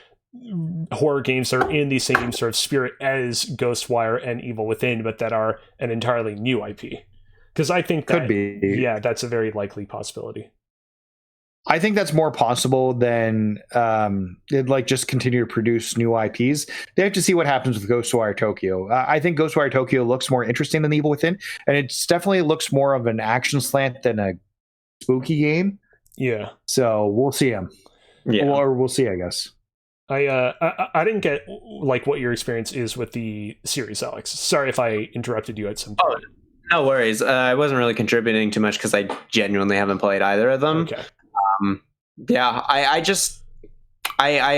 horror games that are in the same sort of spirit as Ghostwire and Evil Within, but that are an entirely new IP? Because I think that, could be. Yeah, that's a very likely possibility. I think that's more possible than they'd like just continue to produce new IPs. They have to see what happens with Ghostwire Tokyo. I think Ghostwire Tokyo looks more interesting than Evil Within, and it definitely looks more of an action slant than a spooky game. Yeah. So we'll see him. Yeah. Or we'll see, I guess. I didn't get like what your experience is with the series, Alex. Sorry if I interrupted you at some point. No worries. I wasn't really contributing too much because I genuinely haven't played either of them. Okay. Yeah, I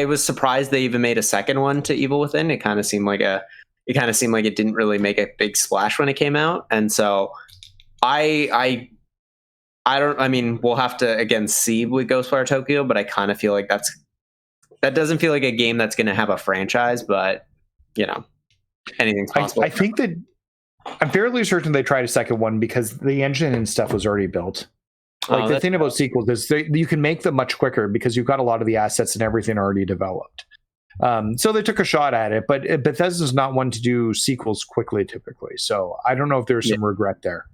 was surprised they even made a second one to Evil Within. It kind of seemed like it didn't really make a big splash when it came out, and so I mean, we'll have to again see with Ghostwire Tokyo, but I kind of feel like that doesn't feel like a game that's going to have a franchise, but anything's possible. I think that I'm fairly certain they tried a second one because the engine and stuff was already built. Like the thing about sequels is you can make them much quicker because you've got a lot of the assets and everything already developed. So they took a shot at it, but Bethesda's not one to do sequels quickly typically. So I don't know if there's some regret there.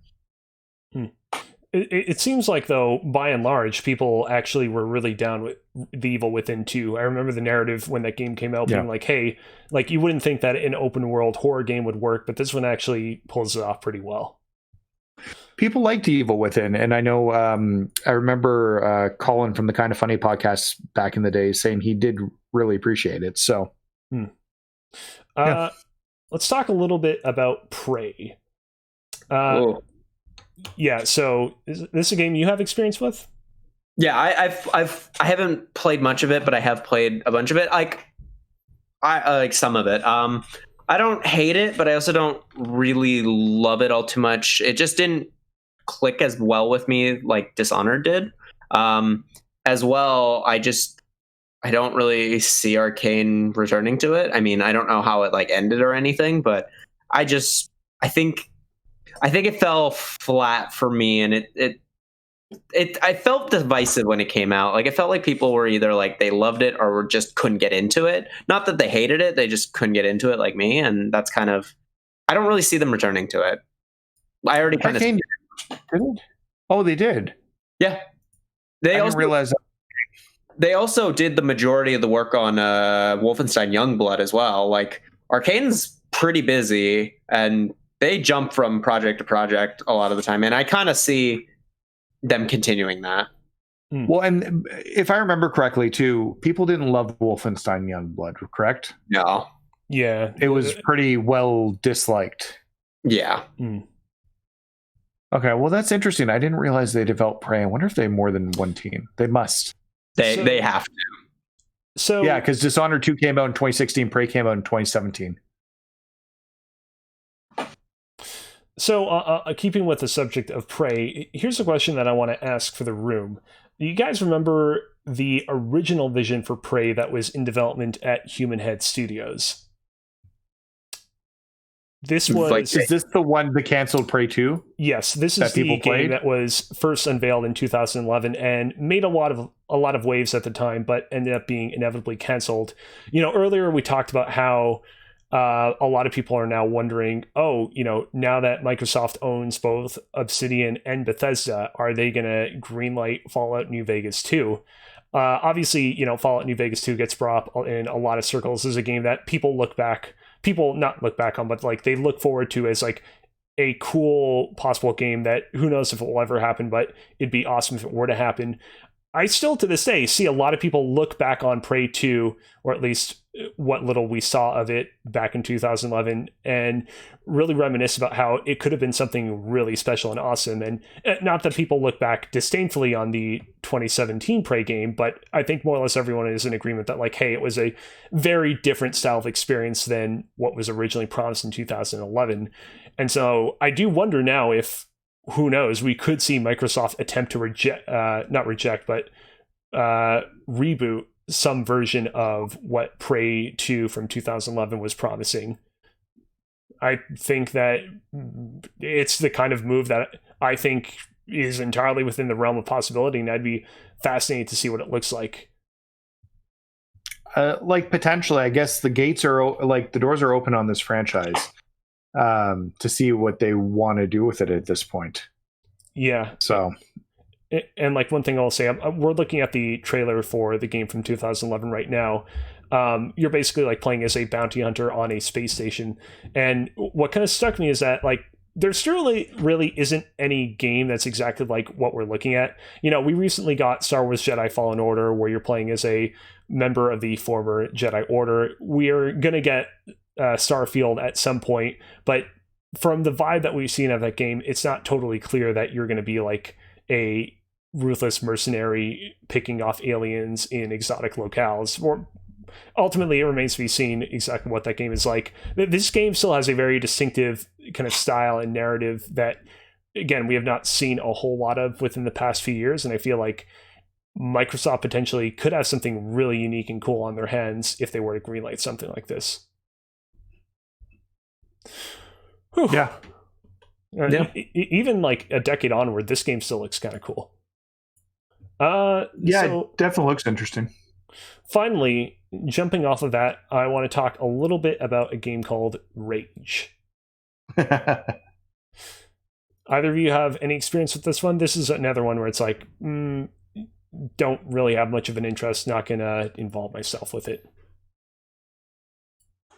It seems like, though, by and large, people actually were really down with The Evil Within 2. I remember the narrative when that game came out being like, hey, like you wouldn't think that an open world horror game would work, but this one actually pulls it off pretty well. People liked Evil Within, and I know I remember Colin from the Kind of Funny podcast back in the day saying he did really appreciate it. So, let's talk a little bit about Prey. Yeah. So is this a game you have experience with? Yeah, I haven't played much of it, but I have played a bunch of it. Like I like some of it. I don't hate it, but I also don't really love it all too much. It just didn't click as well with me like Dishonored did. As well, I don't really see Arcane returning to it. I mean, I don't know how it like ended or anything, but I think it fell flat for me, and I felt divisive when it came out. Like, it felt like people were either like they loved it or just couldn't get into it. Not that they hated it, they just couldn't get into it like me, and that's kind of, I don't really see them returning to it. I already kind of did it? Oh, they did. Yeah. I didn't realize that. They also did the majority of the work on Wolfenstein Youngblood as well. Like, Arcane's pretty busy, and they jump from project to project a lot of the time, and I kind of see them continuing that. Well, and if I remember correctly, too, people didn't love Wolfenstein Youngblood, correct? No. Yeah. It was pretty well disliked. Yeah. Okay, well, that's interesting. I didn't realize they developed Prey. I wonder if they have more than one team. They must. They have to. So yeah, because Dishonored 2 came out in 2016, Prey came out in 2017. So, keeping with the subject of Prey, here's a question that I want to ask for the room. Do you guys remember the original vision for Prey that was in development at Human Head Studios? This was... Like, is this the canceled Prey 2? Yes, this is the game that was first unveiled in 2011 and made a lot of waves at the time, but ended up being inevitably canceled. You know, earlier we talked about how a lot of people are now wondering, now that Microsoft owns both Obsidian and Bethesda, are they going to greenlight Fallout New Vegas 2? Obviously, Fallout New Vegas 2 gets brought up in a lot of circles as a game that people not look back on, but like they look forward to as like a cool possible game that who knows if it will ever happen, but it'd be awesome if it were to happen. I still to this day see a lot of people look back on Prey 2, or at least what little we saw of it back in 2011, and really reminisce about how it could have been something really special and awesome. And not that people look back disdainfully on the 2017 Prey game, but I think more or less everyone is in agreement that like, hey, it was a very different style of experience than what was originally promised in 2011. And so I do wonder now if, who knows, we could see Microsoft attempt to reboot some version of what Prey 2 from 2011 was promising. I think that it's the kind of move that I think is entirely within the realm of possibility, and I'd be fascinated to see what it looks like. Like, potentially, I guess the doors are open on this franchise to see what they want to do with it at this point. Yeah. So, and like one thing I'll say, we're looking at the trailer for the game from 2011 right now. You're basically like playing as a bounty hunter on a space station, and what kind of struck me is that like there still really isn't any game that's exactly like what we're looking at. We recently got Star Wars Jedi Fallen Order, where you're playing as a member of the former Jedi Order. We are gonna get Starfield at some point, but from the vibe that we've seen of that game, it's not totally clear that you're going to be like a ruthless mercenary picking off aliens in exotic locales. Or ultimately, it remains to be seen exactly what that game is like. This game still has a very distinctive kind of style and narrative that, again, we have not seen a whole lot of within the past few years, and I feel like Microsoft potentially could have something really unique and cool on their hands if they were to greenlight something like this. Whew. Yeah. Even like a decade onward, this game still looks kind of cool. It definitely looks interesting. Finally, jumping off of that, I want to talk a little bit about a game called Rage. Either of you have any experience with this one? This is another one where it's like, don't really have much of an interest, not going to involve myself with it.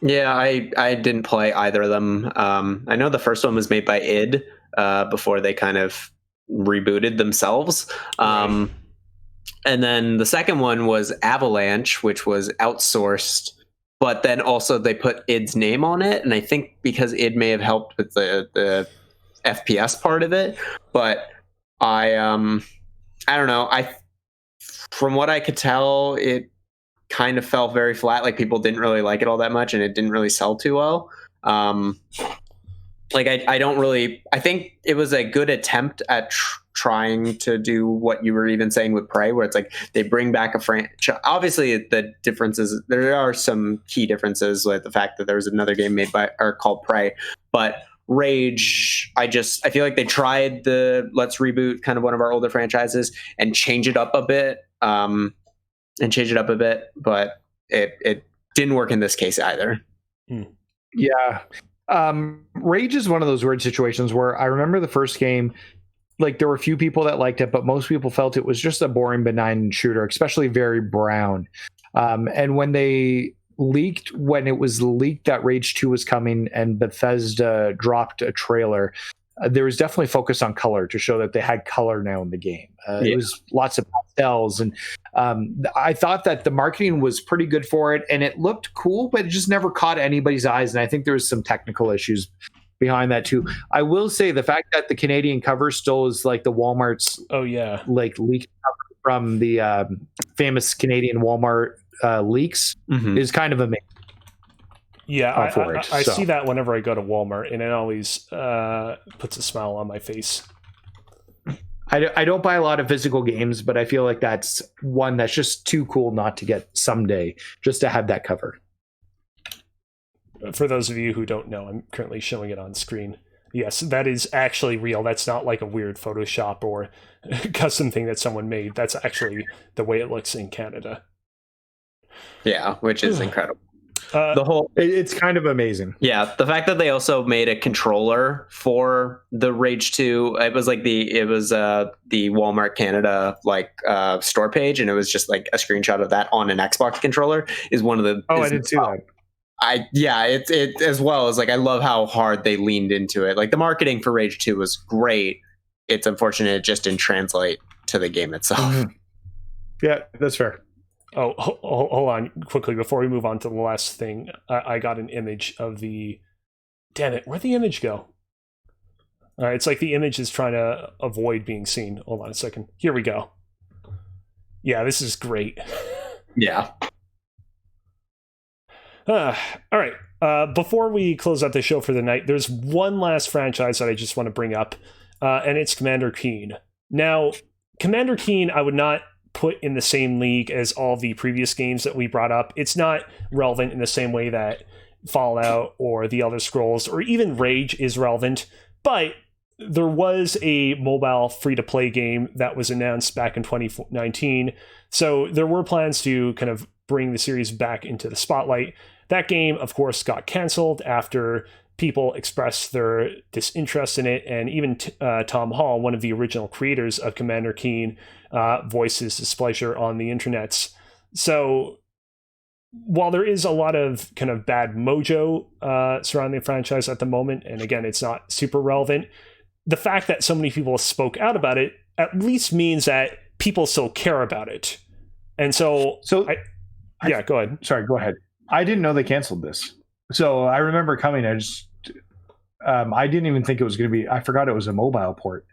Yeah, I didn't play either of them. I know the first one was made by id before they kind of rebooted themselves. Right. And then the second one was Avalanche, which was outsourced, but then also they put id's name on it. And I think because id may have helped with the FPS part of it. But I don't know. From what I could tell, it kind of felt very flat. Like people didn't really like it all that much, and it didn't really sell too well. Like I don't really. I think it was a good attempt at trying to do what you were even saying with Prey, where it's like they bring back a franchise. Obviously, the differences, there are some key differences with the fact that there was another game made by or called Prey, but Rage, I feel like they tried the let's reboot kind of one of our older franchises and change it up a bit, but it didn't work in this case either. Yeah. Rage is one of those weird situations where I remember the first game, like there were a few people that liked it, but most people felt it was just a boring, benign shooter, especially very brown. And when it was leaked that Rage 2 was coming and Bethesda dropped a trailer, there was definitely focus on color to show that they had color now in the game. It was lots of pastels, and I thought that the marketing was pretty good for it, and it looked cool, but it just never caught anybody's eyes. And I think there was some technical issues behind that too. I will say the fact that the Canadian cover still is like the Walmart's like leaked cover from the famous Canadian Walmart leaks is kind of amazing. Yeah, I see that whenever I go to Walmart, and it always puts a smile on my face. I don't buy a lot of physical games, but I feel like that's one that's just too cool not to get someday, just to have that cover. For those of you who don't know, I'm currently showing it on screen. Yes, that is actually real. That's not like a weird Photoshop or custom thing that someone made. That's actually the way it looks in Canada. Yeah, which is incredible. It's kind of amazing. Yeah, the fact that they also made a controller for the Rage 2, it was the Walmart Canada store page, and it was just like a screenshot of that on an Xbox controller is one of the. I didn't see that. It as well as I love how hard they leaned into it. Like the marketing for Rage 2 was great. It's unfortunate it just didn't translate to the game itself. Mm-hmm. Yeah, that's fair. Oh, hold on quickly before we move on to the last thing. I got an image of the. Damn it! Where'd the image go? It's like the image is trying to avoid being seen. Hold on a second. Here we go. Yeah, this is great. Yeah. All right. Before we close out the show for the night, there's one last franchise that I just want to bring up, and it's Commander Keen. Now, Commander Keen, I would not put in the same league as all the previous games that we brought up. It's not relevant in the same way that Fallout or The Elder Scrolls or even Rage is relevant, but there was a mobile free-to-play game that was announced back in 2019, so there were plans to kind of bring the series back into the spotlight. That game, of course, got canceled after people expressed their disinterest in it, and even Tom Hall, one of the original creators of Commander Keen, voiced his displeasure on the internets. So while there is a lot of kind of bad mojo surrounding the franchise at the moment, and again, it's not super relevant, the fact that so many people spoke out about it at least means that people still care about it. And so go ahead. Sorry, go ahead. I didn't know they canceled this. So I remember coming. I didn't even think it was going to be. I forgot it was a mobile port.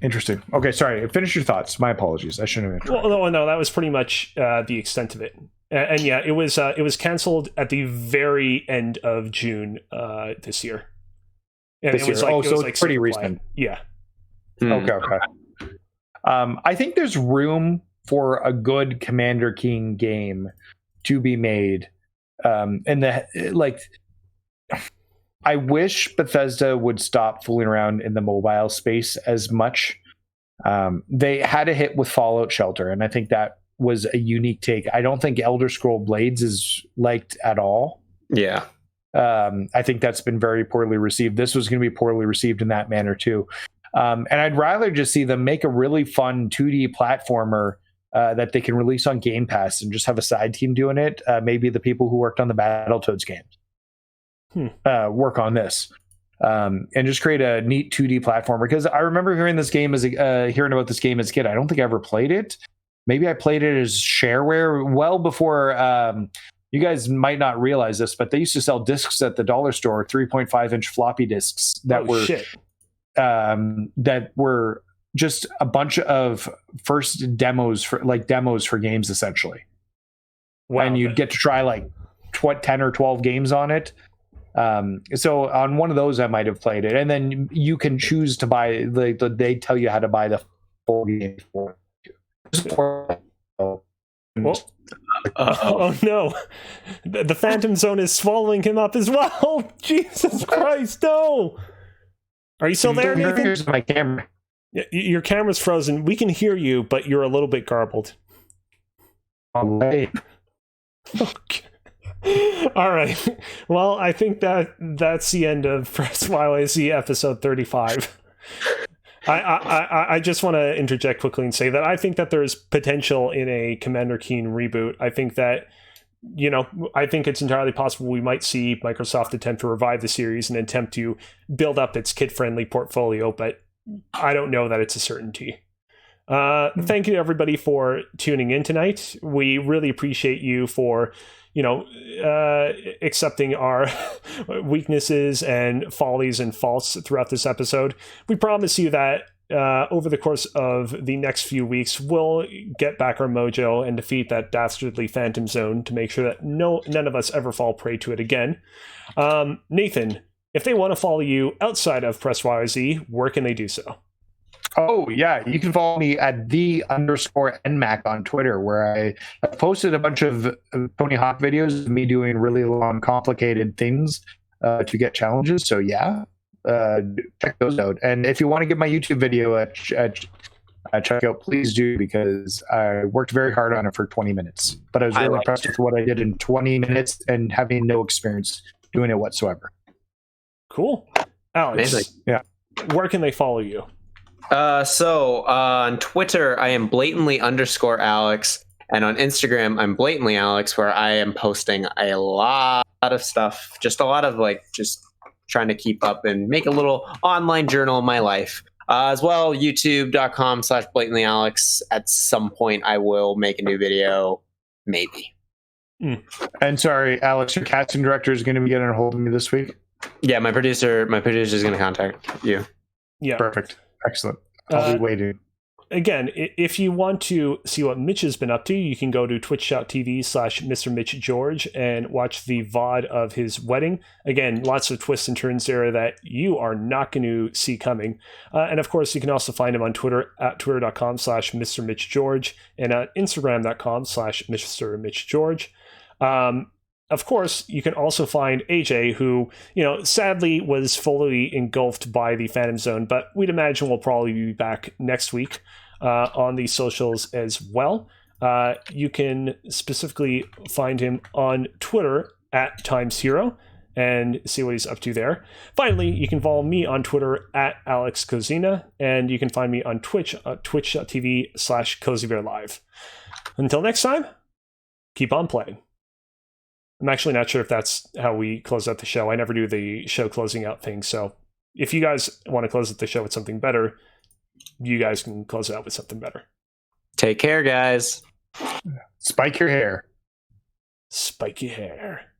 Interesting. Okay, sorry. Finish your thoughts. My apologies. I shouldn't have interrupted. Well, no, that was pretty much the extent of it. And yeah, it was canceled at the very end of June this year. And it was like pretty recent. Yeah. Okay. I think there's room for a good Commander Keen game to be made. I wish Bethesda would stop fooling around in the mobile space as much. They had a hit with Fallout Shelter, and I think that was a unique take. I don't think Elder Scroll Blades is liked at all. Yeah. I think that's been very poorly received. This was going to be poorly received in that manner too. And I'd rather just see them make a really fun 2D platformer that they can release on Game Pass and just have a side team doing it. Maybe the people who worked on the Battletoads games work on this and just create a neat 2D platformer. Because I remember hearing about this game as a kid. I don't think I ever played it. Maybe I played it as shareware well before you guys might not realize this, but they used to sell discs at the dollar store, 3.5-inch floppy disks that were just a bunch of first demos for games, essentially. Wow, and you'd get to try like 10 or 12 games on it. So on one of those, I might have played it, and then you can choose to buy they tell you how to buy the full game for you. Oh no, the Phantom Zone is swallowing him up as well. Jesus Christ, no. Are you still there, Nathan? Here's my camera. Your camera's frozen. We can hear you, but you're a little bit garbled. Okay. All right. Well, I think that's the end of Press YYZ episode 35. I just want to interject quickly and say that I think that there's potential in a Commander Keen reboot. I think that, I think it's entirely possible we might see Microsoft attempt to revive the series and attempt to build up its kid-friendly portfolio, but I don't know that it's a certainty. Thank you to everybody for tuning in tonight. We really appreciate you for accepting our weaknesses and follies and faults throughout this episode. We promise you that over the course of the next few weeks, we'll get back our mojo and defeat that dastardly Phantom Zone to make sure that none of us ever fall prey to it again. Nathan, if they want to follow you outside of Press YYZ, where can they do so? Oh, yeah. You can follow me at _NMAC on Twitter, where I've posted a bunch of Tony Hawk videos of me doing really long, complicated things to get challenges. So, yeah, check those out. And if you want to get my YouTube video check out, please do, because I worked very hard on it for 20 minutes. But I was really impressed with what I did in 20 minutes and having no experience doing it whatsoever. Cool. Alex, amazing. Yeah. Where can they follow you? So on Twitter, I am blatantly _Alex, and on Instagram, I'm blatantly Alex, where I am posting a lot of stuff, just a lot of just trying to keep up and make a little online journal of my life. As well, youtube.com/blatantly Alex. At some point, I will make a new video, maybe. And sorry, Alex, your casting director is going to be getting a hold of me this week. Yeah, my producer is going to contact you. Yeah, perfect. Excellent. I'll be waiting. Again, if you want to see what Mitch has been up to, you can go to twitch.tv/Mr. Mitch George and watch the VOD of his wedding. Again, lots of twists and turns there that you are not going to see coming. And of course, you can also find him on Twitter at twitter.com/Mr. Mitch George and at instagram.com/Mr. Mitch George. Of course, you can also find AJ, who, sadly was fully engulfed by the Phantom Zone, but we'd imagine we'll probably be back next week on the socials as well. You can specifically find him on Twitter at TimesHero and see what he's up to there. Finally, you can follow me on Twitter at Alex Kozina, and you can find me on Twitch at twitch.tv/CozyBearLive. Until next time, keep on playing. I'm actually not sure if that's how we close out the show. I never do the show closing out thing. So if you guys want to close out the show with something better, you guys can close it out with something better. Take care, guys. Spike your hair. Spike your hair.